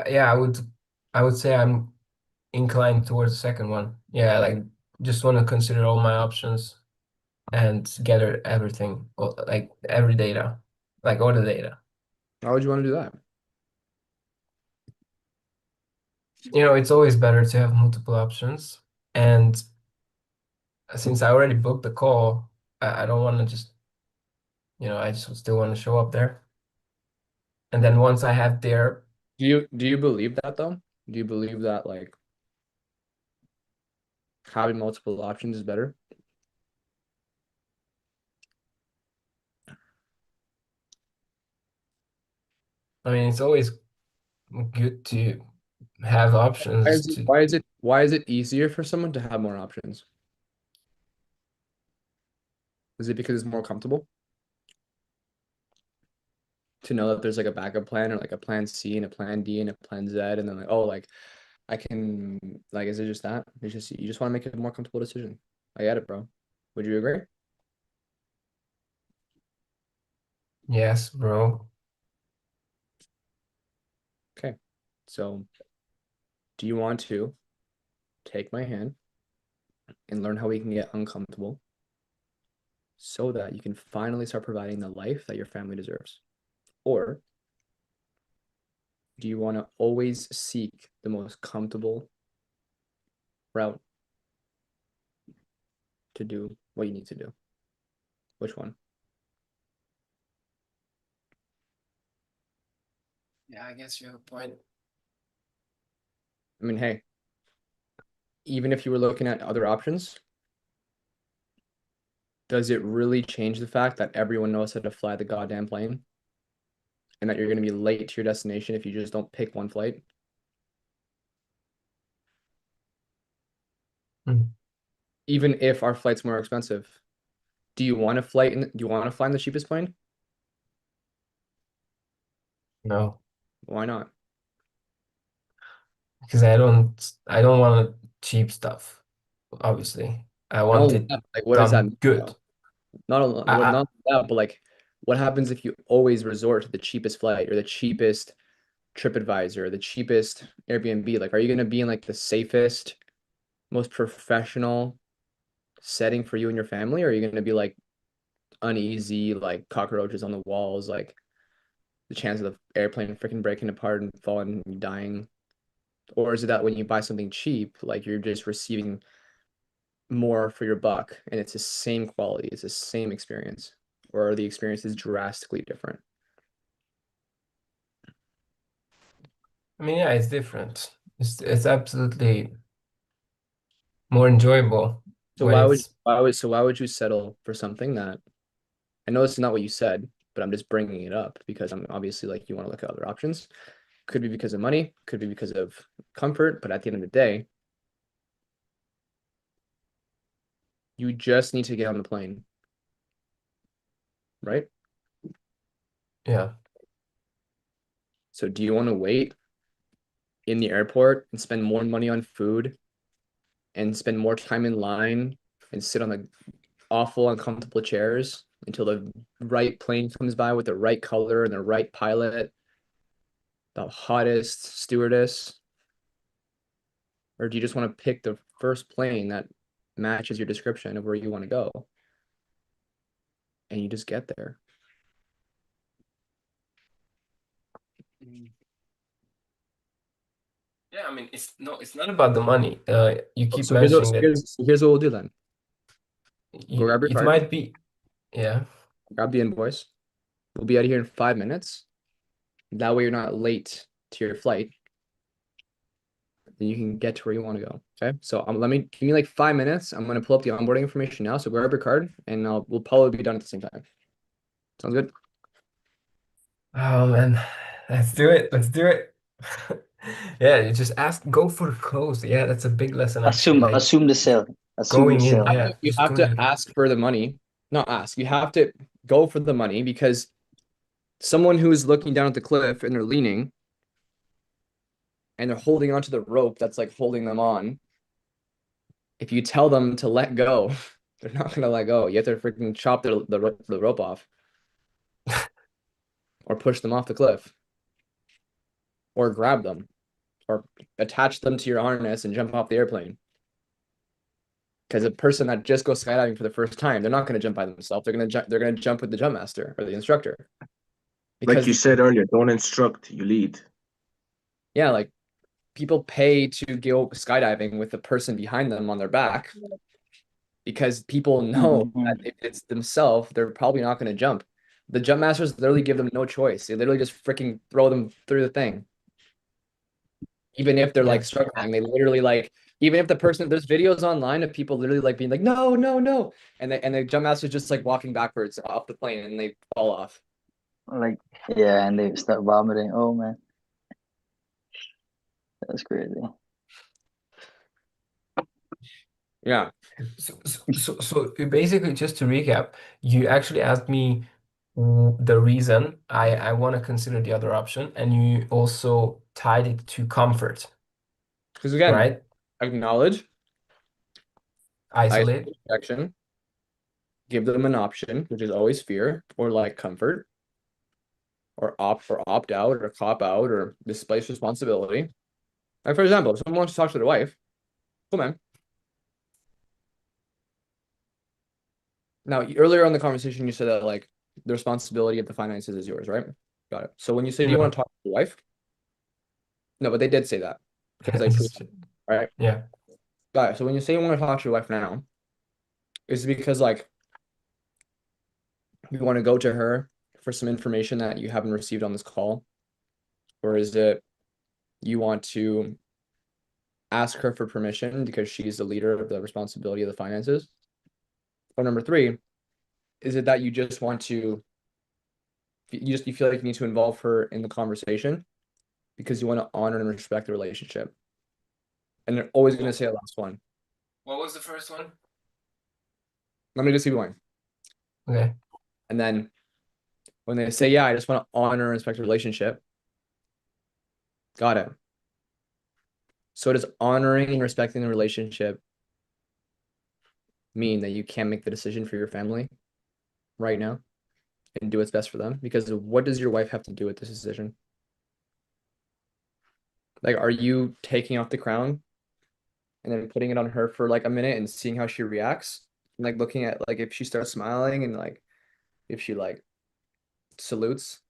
Yeah, I would say I'm inclined towards the second one. Yeah, like just want to consider all my options and gather everything, like every data, like all the data. Why would you want to do that? It's always better to have multiple options. And since I already booked the call, I don't want to just, I just still want to show up there. And then once I have their, Do you believe that though? Do you believe that like having multiple options is better? it's always good to have options to, Why is it easier for someone to have more options? Is it because it's more comfortable to know that there's like a backup plan or like a plan C and a plan D and a plan Z and then like, oh, like I can like, is it just that? It's just you just want to make a more comfortable decision. I get it, bro. Would you agree? yes, bro. Okay. So do you want to take my hand and learn how we can get uncomfortable so that you can finally start providing the life that your family deserves? Or do you want to always seek the most comfortable route to do what you need to do? Which one? Yeah, I guess you have a point. I mean, hey, even if you were looking at other options, does it really change the fact that everyone knows how to fly the goddamn plane and that you're going to be late to your destination if you just don't pick one flight? Hmm. Even if our flight's more expensive, do you want to fly in the cheapest plane? No, Why not? because I don't want cheap stuff, obviously. I Not want only it that, like what does that done mean good. though? Not only, I, well, I, not that, but like what happens if you always resort to the cheapest flight or the cheapest TripAdvisor, the cheapest Airbnb? Like, are you gonna be in like the safest, most professional setting for you and your family, or are you gonna be like uneasy, like cockroaches on the walls, like the chance of the airplane freaking breaking apart and falling and dying? Or is it that when you buy something cheap, like you're just receiving more for your buck and it's the same quality, it's the same experience, or are the experiences drastically different? I mean, yeah, it's different. It's absolutely more enjoyable So when it's why would you settle for something that, I know this is not what you said, but I'm just bringing it up because I'm obviously like you want to look at other options. Could be because of money, could be because of comfort, but at the end of the day, you just need to get on the plane, right? yeah. So do you want to wait in the airport and spend more money on food and spend more time in line and sit on the awful, uncomfortable chairs until the right plane comes by with the right color and the right pilot, the hottest stewardess? Or do you just want to pick the first plane that matches your description of where you want to go and you just get there? Yeah, I mean, it's not about the money. You keep So here's what, mentioning that here's what we'll do then. Go grab your it card, might be, yeah. grab the invoice. We'll be out of here in 5 minutes. That way you're not late to your flight. Then you can get to where you want to go. Okay. So give me like 5 minutes. I'm gonna pull up the onboarding information now. So grab your card and we'll probably be done at the same time. Sounds good? Oh man, let's do it. Let's do it. Yeah, you just go for the close. Yeah, that's a big lesson actually. Like Assume the sale. Assume the going in, sale. yeah, You just have going to in. ask for the money. Not ask. You have to go for the money because someone who is looking down at the cliff and they're leaning and they're holding onto the rope that's like holding them on. If you tell them to let go, they're not gonna let go. You have to freaking chop the rope off or push them off the cliff or grab them or attach them to your harness and jump off the airplane. Because a person that just goes skydiving for the first time, they're not going to jump by themselves. They're going to jump with the jump master or the instructor. Like Because you said earlier, don't instruct, you lead. yeah, like people pay to go skydiving with the person behind them on their back because people know that if it's themselves, they're probably not going to jump. The jump masters literally give them no choice. They literally just freaking throw them through the thing. Even if they're Yeah. like struggling, they literally like, even if the person, there's videos online of people literally like being like, no, no, no. And the jump master's just like walking backwards off the plane and they fall off. Like, yeah, and they start vomiting. Oh man, that's crazy. Yeah. So basically, just to recap, you actually asked me the reason I want to consider the other option, and you also tied it to comfort, Because again, right? acknowledge, Isolate. action, give them an option, which is always fear or like comfort, or opt out or cop out or displace responsibility. Like for example, if someone wants to talk to their wife, cool man. Now earlier in the conversation, you said that like the responsibility of the finances is yours, right? Got it. So when you say you No. want to talk to your wife, no, but they did say that because I right? Yeah. Got it. So when you say you want to talk to your wife now, is it because like you want to go to her for some information that you haven't received on this call? Or is it you want to ask her for permission because she's the leader of the responsibility of the finances? Or number three, is it that you just want to, you feel like you need to involve her in the conversation because you want to honor and respect the relationship? And they're always going to say the last one. What was the first one? Let me just keep going. Okay. And then when they say, yeah, I just want to honor and respect the relationship, got it. So does honoring and respecting the relationship mean that you can't make the decision for your family right now and do what's best for them? Because what does your wife have to do with this decision? Like, are you taking off the crown and then putting it on her for like a minute and seeing how she reacts? And like looking at like if she starts smiling and like if she like salutes?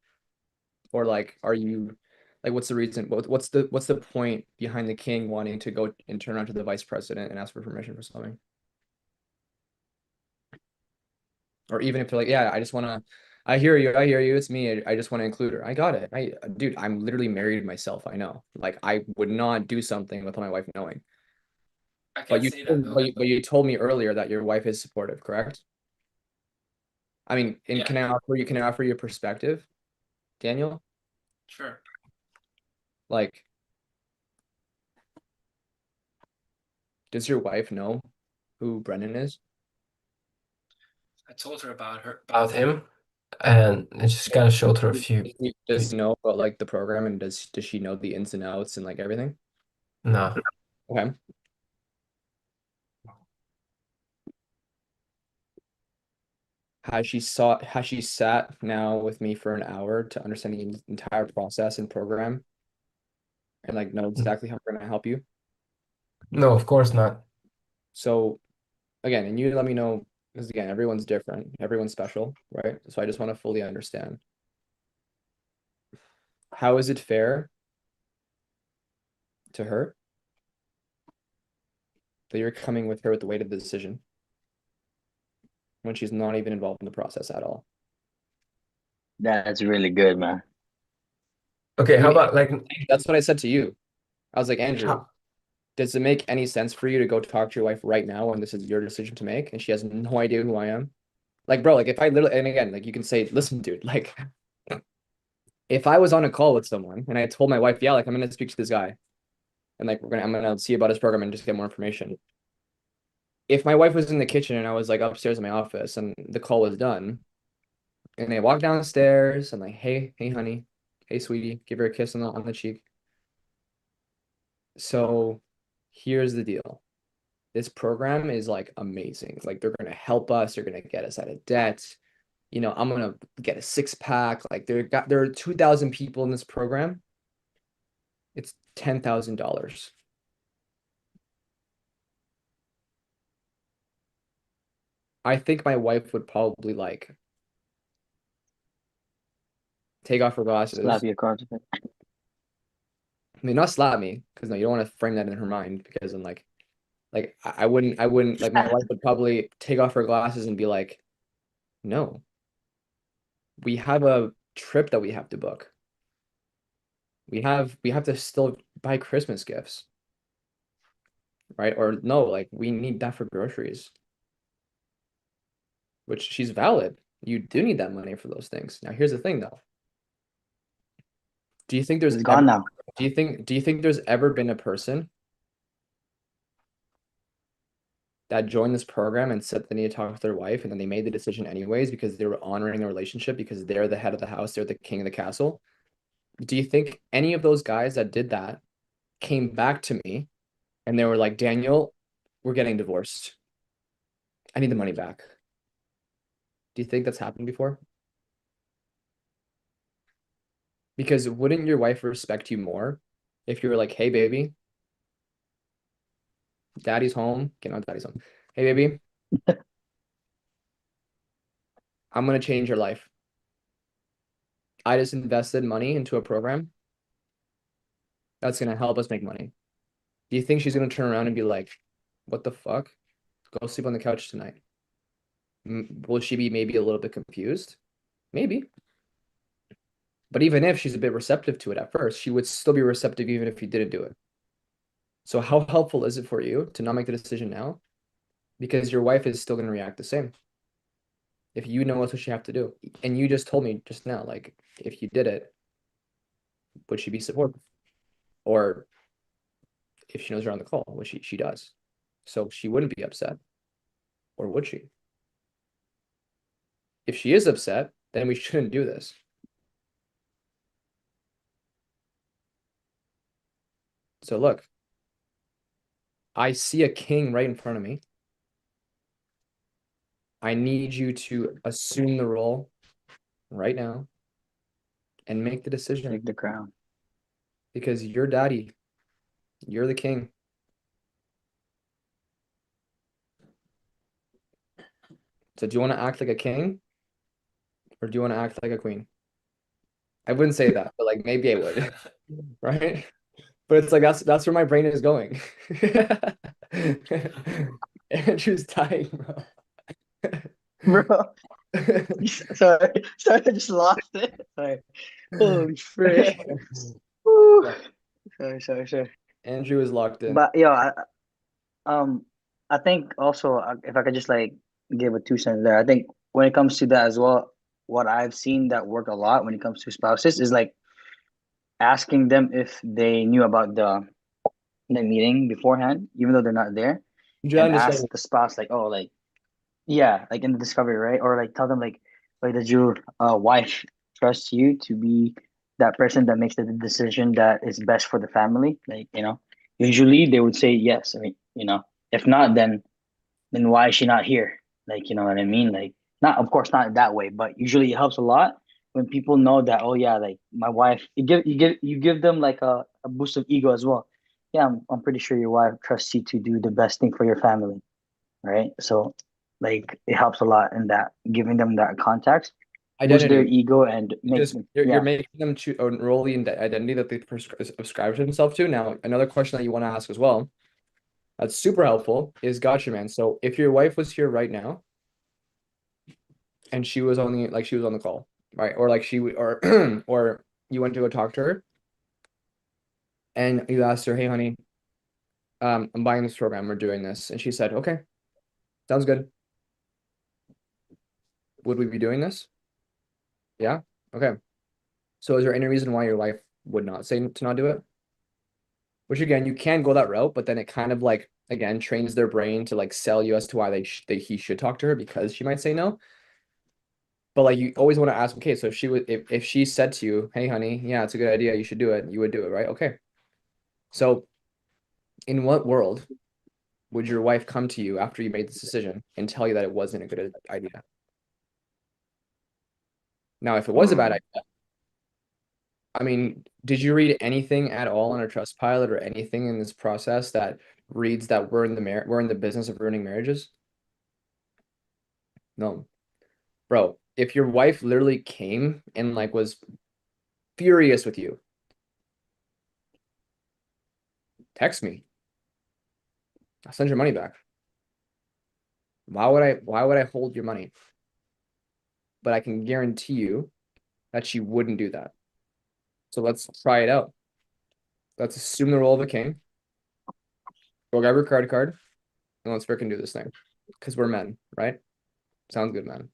Or like, are you like, what's the reason? What's the point behind the king wanting to go and turn around to the vice president and ask for permission for something? Or even if they're like, yeah, I hear you, it's me. I just want to include her. I got it. Dude, I'm literally married myself. I know. Like, I would not do something without my wife knowing. I But can't you, say that though. but you told me earlier that your wife is supportive, correct? I mean, and Yeah. can I offer you a perspective, Daniel? Sure. Like, does your wife know who Brennan is? I told her about him, and I just kind of showed her a few. Does she know about like the program, and does she know the ins and outs and like everything? No. Okay. Has she sat now with me for an hour to understand the entire process and program and like know exactly how we're gonna help you? No, of course not. So again, and you let me know, because again, everyone's different, everyone's special, right? So I just want to fully understand. How is it fair to her that you're coming with her with the weight of the decision when she's not even involved in the process at all? That's really good, man. Okay, how Dude, about like that's what I said to you. I was like, Andrew, how, does it make any sense for you to go talk to your wife right now when this is your decision to make and she has no idea who I am? Like, bro, like if I literally, and again, like you can say, listen, dude, like if I was on a call with someone and I told my wife, yeah, like I'm gonna speak to this guy and like I'm gonna see about his program and just get more information. If my wife was in the kitchen and I was like upstairs in my office and the call was done and they walk downstairs and like, hey, honey, hey, sweetie, give her a kiss on the cheek. So here's the deal. This program is like amazing. Like they're gonna help us, they're gonna get us out of debt. You know, I'm gonna get a six-pack. Like there are 2,000 people in this program. It's $10,000. I think my wife would probably like take off her glasses. Slap you across the face. I mean, not slap me, because no, you don't want to frame that in her mind, because I'm like I wouldn't like, my wife would probably take off her glasses and be like, no, we have a trip that we have to book. We have to still buy Christmas gifts, right? Or no, like we need that for groceries, which she's valid. You do need that money for those things. Now, here's the thing though. Do you think there's It's ever, gone now. do you think there's ever been a person that joined this program and said they need to talk to their wife, and then they made the decision anyways because they were honoring the relationship because they're the head of the house, they're the king of the castle? Do you think any of those guys that did that came back to me and they were like, Daniel, we're getting divorced. I need the money back. Do you think that's happened before? Because wouldn't your wife respect you more if you were like, hey, baby, daddy's home? Get on daddy's home. Hey, baby, I'm going to change your life. I just invested money into a program that's going to help us make money. Do you think she's going to turn around and be like, what the fuck? Go sleep on the couch tonight? Will she be maybe a little bit confused? Maybe. But even if she's a bit receptive to it at first, she would still be receptive even if you didn't do it. So how helpful is it for you to not make the decision now? Because your wife is still going to react the same. If you know what you have to do. And you just told me just now, like, if you did it, would she be supportive? Or if she knows you're on the call, which she does. So she wouldn't be upset. Or would she? If she is upset, then we shouldn't do this. So look, I see a king right in front of me. I need you to assume the role right now and make the decision, Take the crown. because you're daddy. You're the king. So do you want to act like a king, or do you want to act like a queen? I wouldn't say that, but like maybe I would, right? But it's like that's where my brain is going. Andrew's dying, bro. Bro. Sorry, I just lost it. Sorry. Holy frick. Woo. Sorry. Andrew is locked in. But um, I think also if I could just like give a 2 cents there, I think when it comes to that as well, what I've seen that work a lot when it comes to spouses is like asking them if they knew about the meeting beforehand, even though they're not there, John and understand. ask the spouse like, oh, like yeah, like in the discovery, right? Or like tell them like does your wife trust you to be that person that makes the decision that is best for the family? Like, usually they would say yes. I mean, if not, then why is she not here? Like, you know what I mean? Like, not of course not that way, but usually it helps a lot when people know that, oh yeah, like my wife, you give them like a boost of ego as well. Yeah, I'm pretty sure your wife trusts you to do the best thing for your family, right? So like it helps a lot in that giving them that context, boost their Identity. ego and make Just them you're making them choose a role in the identity that they subscribe to themselves to. Now, another question that you want to ask as well, that's super helpful, is gotcha, man. So if your wife was here right now and she was on the call, right? Or like or or you went to go talk to her and you asked her, hey honey, I'm buying this program, we're doing this. And she said, okay, sounds good. Would we be doing this? Yeah. Okay. So is there any reason why your wife would not say to not do it? Which again, you can go that route, but then it kind of like again trains their brain to like sell you as to why he should talk to her because she might say no. But like you always want to ask, okay, so if she said to you, hey honey, yeah, it's a good idea, you should do it, you would do it, right? Okay. So in what world would your wife come to you after you made this decision and tell you that it wasn't a good idea? Now, if it was a bad idea, I mean, did you read anything at all on a trust pilot or anything in this process that reads that we're in the business of ruining marriages? No. Bro, if your wife literally came and like was furious with you, text me. I'll send your money back. Why would I hold your money? But I can guarantee you that she wouldn't do that. So let's try it out. Let's assume the role of a king. Go grab your credit card and let's freaking do this thing. Because we're men, right? Sounds good, man.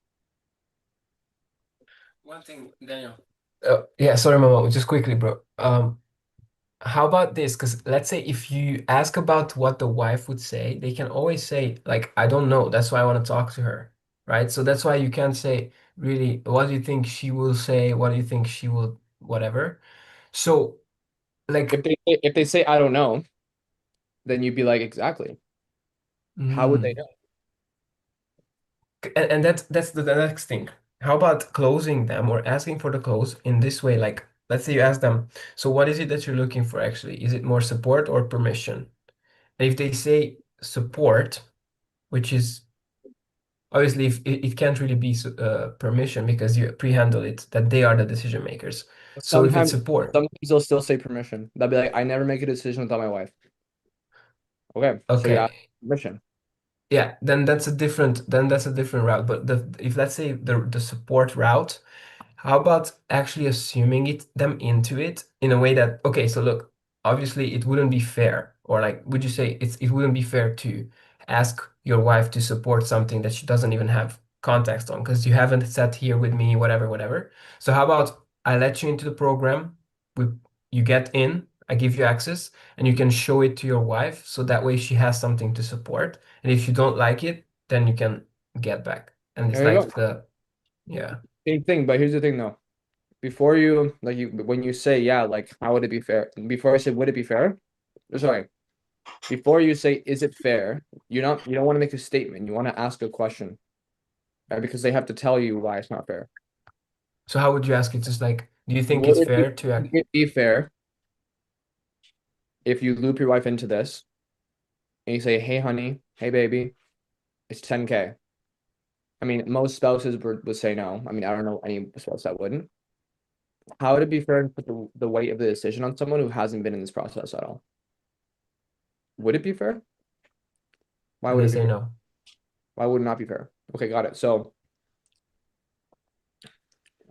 One thing, Daniel. Yeah, sorry, Mama, just quickly, bro. How about this? Because let's say if you ask about what the wife would say, they can always say, like, I don't know. That's why I want to talk to her, right? So that's why you can't say, really, what do you think she will say? What do you think she will, whatever. So, like, If they say I don't know, then you'd be like, exactly. How would they know? and that's the next thing. How about closing them or asking for the close in this way? Like, let's say you ask them, so what is it that you're looking for actually? Is it more support or permission? And if they say support, which is obviously if it can't really be permission because you pre-handle it that they are the decision makers. So if it's support, Sometimes they'll still say permission. They'll be like, I never make a decision without my wife. Okay, so you ask okay, permission. yeah, then that's a different route. But if let's say the support route, how about actually assuming them into it in a way that, okay, so look, obviously it wouldn't be fair, or like, would you say it wouldn't be fair to ask your wife to support something that she doesn't even have context on because you haven't sat here with me, whatever, whatever. So how about I let you into the program, we you get in, I give you access, and you can show it to your wife, so that way she has something to support. And if you don't like it, then you can get back. And it's There you like go. yeah. Same thing, but here's the thing though. Before you when you say yeah, like how would it be fair? Before I say would it be fair? Sorry. Before you say is it fair, you don't want to make a statement. You want to ask a question, right? Because they have to tell you why it's not fair. So how would you ask it? Just like, do you think Would it's it be, fair to act? would it be fair if you loop your wife into this and you say, hey honey, hey baby, it's 10K. I mean, most spouses would say no. I mean, I don't know any spouse that wouldn't. How would it be fair to put the weight of the decision on someone who hasn't been in this process at all? Would it be fair? Why would They it be say fair? no. Why would it not be fair? Okay, got it. So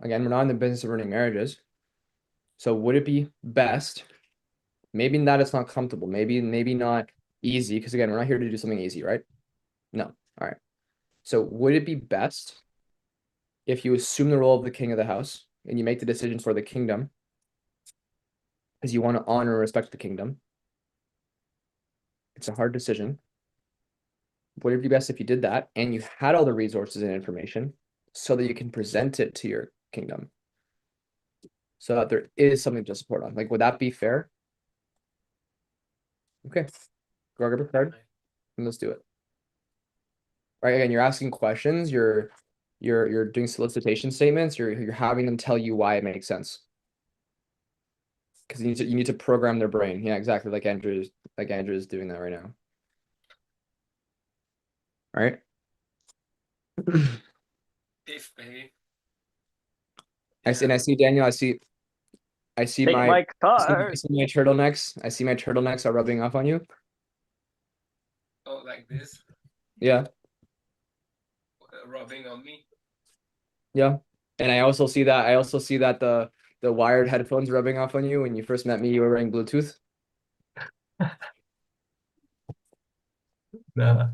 again, we're not in the business of ruining marriages. So would it be best? Maybe that it's not comfortable. Maybe not easy. Because again, we're not here to do something easy, right? No. All right. So would it be best if you assume the role of the king of the house and you make the decisions for the kingdom because you want to honor and respect the kingdom? It's a hard decision. Would it be best if you did that and you had all the resources and information so that you can present it to your kingdom? So that there is something to support on. Like, would that be fair? Okay. Grab a card and let's do it. Right. Again, you're asking questions, you're doing solicitation statements, you're having them tell you why it makes sense. Because you need to program their brain. Yeah, exactly. Like Andrew is doing that right now. All right. If baby. I see Daniel, I see Take my my I card. see my turtlenecks. I see my turtlenecks are rubbing off on you. Oh, like this, Yeah. rubbing on me. Yeah. And I also see that the wired headphones rubbing off on you. When you first met me, you were wearing Bluetooth. No.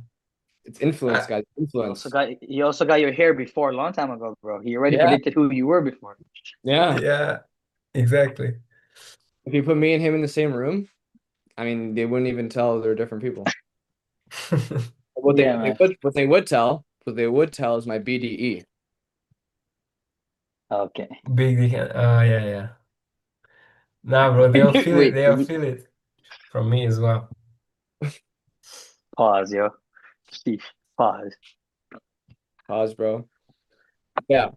It's influence, guys. You Influence. also got your hair before a long time ago, bro. He already Yeah. predicted who you were before. Yeah. Yeah, exactly. If you put me and him in the same room, I mean, they wouldn't even tell they're different people. What Yeah, man. they would tell is my BDE. Okay. Big dick. Yeah. Nah, bro, they'll feel it. Wait, They'll feel it from me as well. pause, yo. Sheesh, pause. Pause, bro. Yeah.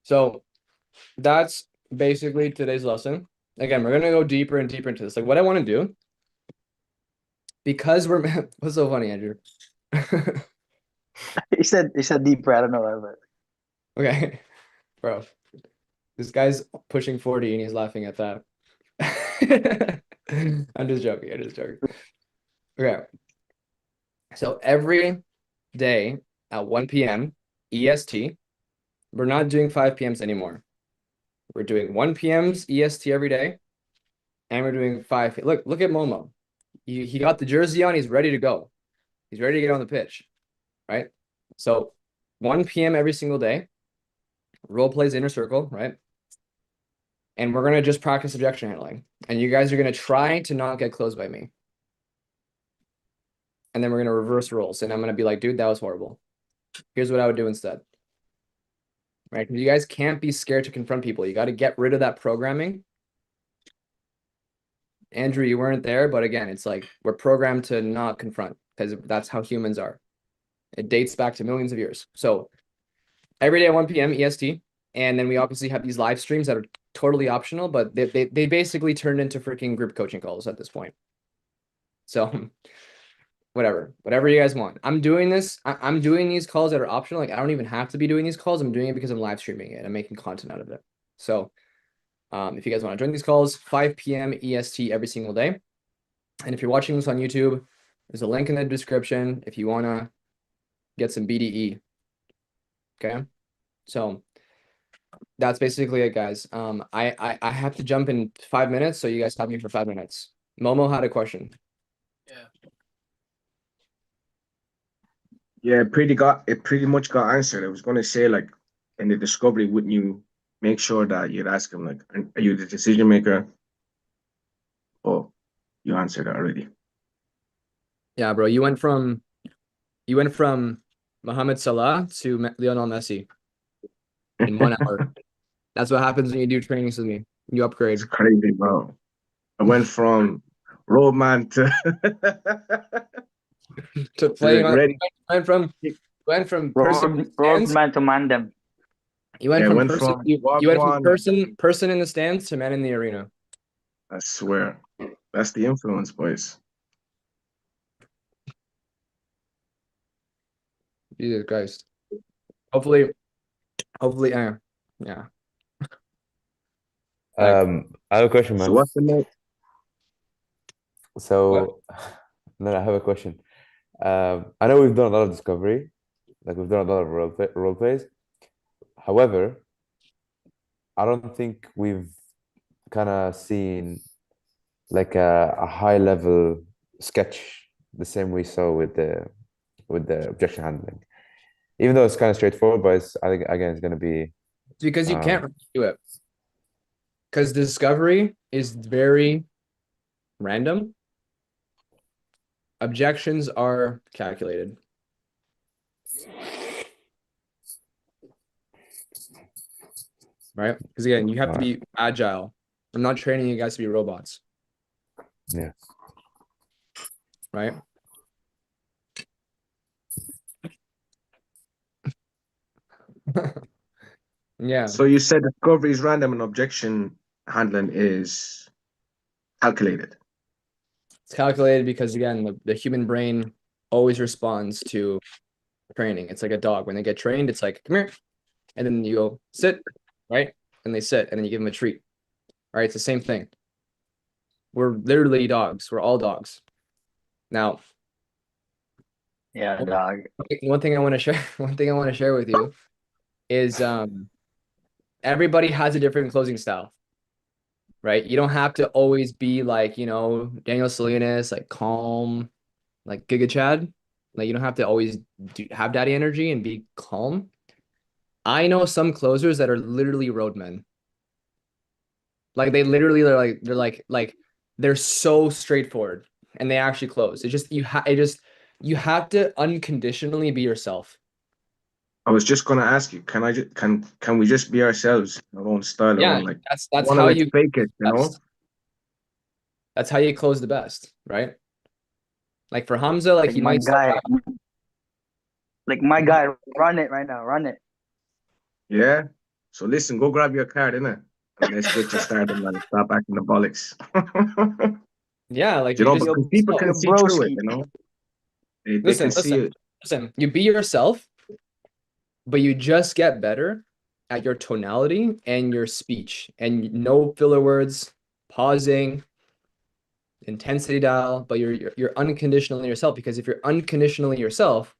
So that's basically today's lesson. Again, we're gonna go deeper and deeper into this. Like what I want to do, because we're what's so funny, Andrew? He said deeper. I don't know why, but Okay, bro. This guy's pushing 40 and he's laughing at that. I'm just joking. Okay. So every day at 1 p.m. EST, we're not doing 5 p.m.s anymore. We're doing 1 p.m.'s EST every day, and we're doing 5. Look at Momo. He got the jersey on. He's ready to go. He's ready to get on the pitch, right? So 1 p.m. every single day. Role plays inner circle, right? And we're gonna just practice objection handling. And you guys are gonna try to not get closed by me. And then we're gonna reverse roles, and I'm gonna be like, dude, that was horrible. Here's what I would do instead. Right? Because you guys can't be scared to confront people. You got to get rid of that programming. Andrew, you weren't there, but again, it's like we're programmed to not confront because that's how humans are. It dates back to millions of years. So every day at 1 p.m. EST, and then we obviously have these live streams that are totally optional, but they basically turned into freaking group coaching calls at this point. So whatever you guys want. I'm doing this. I'm doing these calls that are optional. Like I don't even have to be doing these calls. I'm doing it because I'm live streaming it. I'm making content out of it. So if you guys want to join these calls, 5 p.m. EST every single day. And if you're watching this on YouTube, there's a link in the description if you want to get some BDE. Okay. So that's basically it, guys. I have to jump in 5 minutes, so you guys have me for 5 minutes. Momo had a question. Yeah, it pretty much got answered. I was gonna say, like, in the discovery, wouldn't you make sure that you'd ask him, like, are you the decision maker? Oh, you answered it already. Yeah, bro. You went from Mohamed Salah to Lionel Messi in 1 hour. That's what happens when you do trainings with me. You upgrade. It's crazy, bro. I went from roadman to To playing on ready. went from person in the road stands. man to man them. You went Yeah, from went person from you went from Wagwan. person in the stands to man in the arena. I swear, that's the influence, boys. Jesus Christ. Hopefully, yeah. Like, I have a question, So man. what's the name? So, no, I have a question. I know we've done a lot of discovery, like we've done a lot of role plays. However, I don't think we've kind of seen like a high level sketch the same we saw with the objection handling. Even though it's kind of straightforward, but I think again it's going to be it's because you can't um, do it. Because discovery is very random. Objections are calculated. Right? Because again, you have to be agile. I'm not training you guys to be robots. yeah. Right? Yeah. So you said discovery is random and objection handling is calculated. It's calculated because again, the human brain always responds to training. It's like a dog. When they get trained, it's like, come here. And then you go, sit, right? And they sit, and then you give them a treat. All right, it's the same thing. We're literally dogs. We're all dogs. Now, Yeah, dog. one thing I want to share, one thing I want to share with you is everybody has a different closing style, right? You don't have to always be like, Daniel Salinas, like calm, like Giga Chad. Like you don't have to always have daddy energy and be calm. I know some closers that are literally roadmen. Like they literally they're they're so straightforward and they actually close. You have to unconditionally be yourself. I was just gonna ask you, can I just can we just be ourselves, our own style, our Yeah, own like I that's wanna how like you fake it, you know? best. That's how you close the best, right? Like for Hamza, like Like he my might start guy, out, like my guy, run it right now, run it. Yeah. So listen, go grab your card, innit? And let's get you started, man. Stop acting the bollocks. yeah, like You you know, just Yo, because people yourself. can yo, see through it, broski. you know? They can Listen, see listen, it. listen. You be yourself, but you just get better at your tonality and your speech and no filler words, pausing, intensity dial, but you're unconditionally yourself because if you're unconditionally yourself,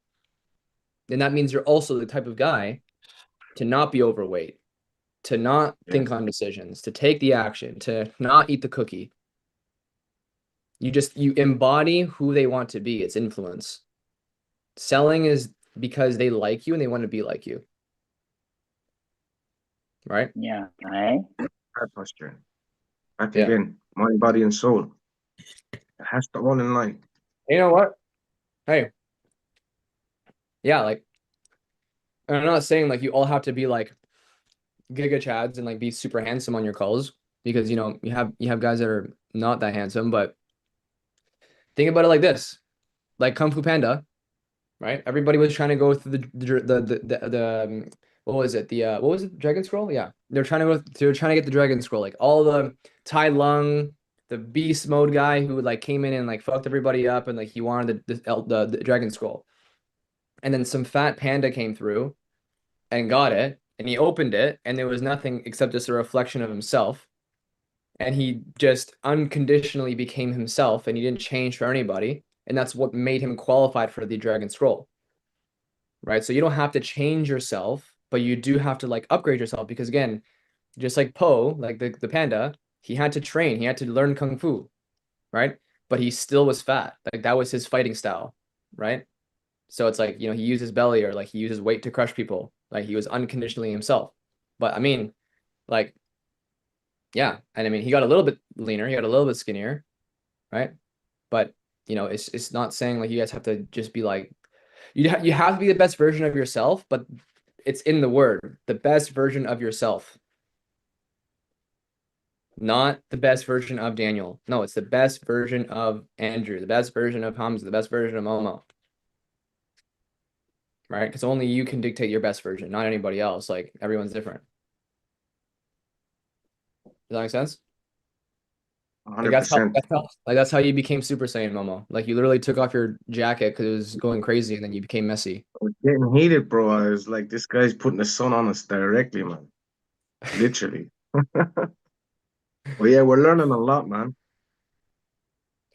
then that means you're also the type of guy to not be overweight, to not Yeah. think on decisions, to take the action, to not eat the cookie. You embody who they want to be. It's influence. Selling is because they like you and they want to be like you. Right? Yeah, right. Heart posture. Back Yeah. again. Mind, body, and soul. It has to all in line. You know what? Hey, yeah, like I'm not saying like you all have to be like Giga Chads and like be super handsome on your calls because you have guys that are not that handsome, but think about it like this. Like Kung Fu Panda, right? Everybody was trying to go through the what was it? What was it? Dragon Scroll? Yeah. They're trying to get the Dragon Scroll. Like all the Tai Lung, the beast mode guy who like came in and like fucked everybody up and like he wanted the Dragon Scroll. And then some fat panda came through and got it and he opened it and there was nothing except just a reflection of himself. And he just unconditionally became himself and he didn't change for anybody. And that's what made him qualified for the Dragon Scroll. Right? So you don't have to change yourself, but you do have to like upgrade yourself because again, just like Po, like the panda, he had to train, he had to learn kung fu, right? But he still was fat. Like that was his fighting style, right? So it's like, he used his belly or like he used his weight to crush people. Like he was unconditionally himself. But I mean, like, yeah. And I mean, he got a little bit leaner, he got a little bit skinnier, right? But it's not saying like you guys have to just be like you have to be the best version of yourself, but it's in the word, the best version of yourself. Not the best version of Daniel. No, it's the best version of Andrew, the best version of Hamza, the best version of Momo. Right? Because only you can dictate your best version, not anybody else. Like everyone's different. Does that make sense? Like that's how 100%. that's how you became Super Saiyan, Momo. Like you literally took off your jacket because it was going crazy, and then you became messy. I was getting heated, bro. I was like, this guy's putting the sun on us directly, man. Literally. Well, yeah, we're learning a lot, man.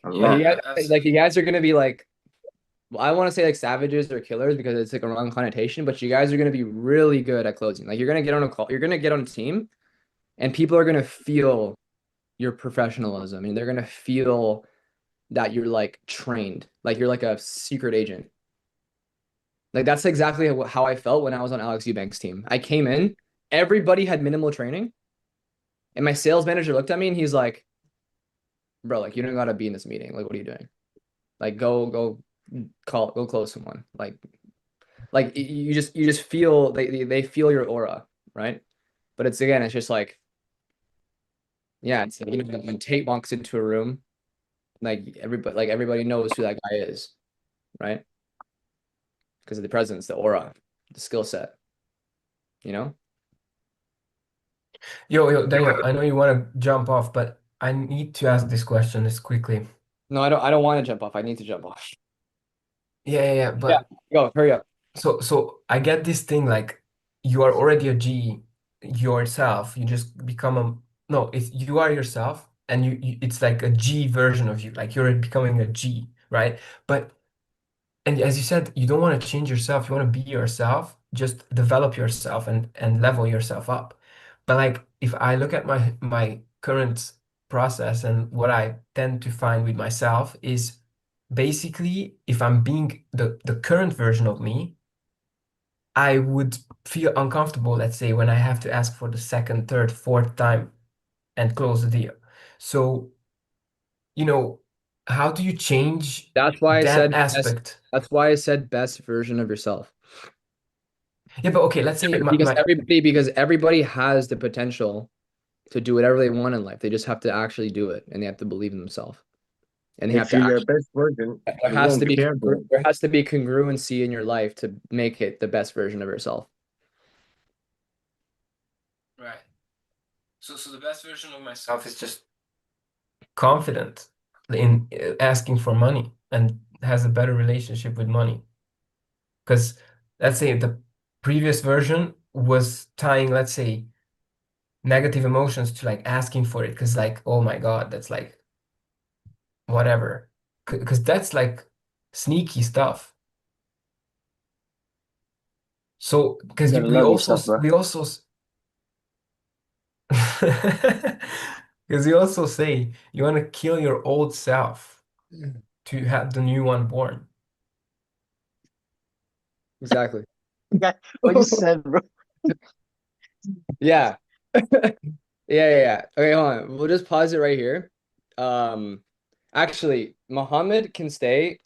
A Like lot. you guys are gonna be like, well, I want to say like savages or killers because it's like a wrong connotation, but you guys are gonna be really good at closing. Like you're gonna get on a call, you're gonna get on a team, and people are gonna feel your professionalism, and they're gonna feel that you're like trained, like you're like a secret agent. Like that's exactly how I felt when I was on Alex Eubank's team. I came in, everybody had minimal training, and my sales manager looked at me and he's like, "Bro, like you don't gotta be in this meeting. Like, what are you doing? Like, go go close someone. Like you just feel they feel your aura, right? But it's again, it's just like, yeah, it's when Tate walks into a room, like everybody knows who that guy is, right? Because of the presence, the aura, the skill set, you know? Yo, Daniel, I know you want to jump off, but I need to ask this question this quickly. No, I don't want to jump off. I need to jump off. Yeah, Yeah, but go, hurry up. so I get this thing like you are already a G yourself. You just become a no, it's you are yourself and it's like a G version of you. Like you're becoming a G, right? But and as you said, you don't want to change yourself. You want to be yourself, just develop yourself and level yourself up. But like if I look at my current process and what I tend to find with myself is basically if I'm being the current version of me, I would feel uncomfortable, let's say, when I have to ask for the second, third, fourth time and close the deal. So, you know, how do you change That's why I that said best. aspect? That's why I said best version of yourself. Yeah, but okay, let's say Because everybody has the potential to do whatever they want in life. They just have to actually do it, and they have to believe in themselves. And they have If to you're their actually. best version, There you has to won't be care, bro. there has to be congruency in your life to make it the best version of yourself. right. So the best version of myself is just confident in asking for money and has a better relationship with money. Because let's say the previous version was tying, let's say, negative emotions to like asking for it because like, oh my God, that's like whatever. Because that's like sneaky stuff. So You because gotta we love also yourself, bro. we also because you also say you want to kill your old self to have the new one born. Exactly. Yeah, what you said, bro. Yeah. Yeah. Okay, hold on. We'll just pause it right here. Actually, Muhammad can stay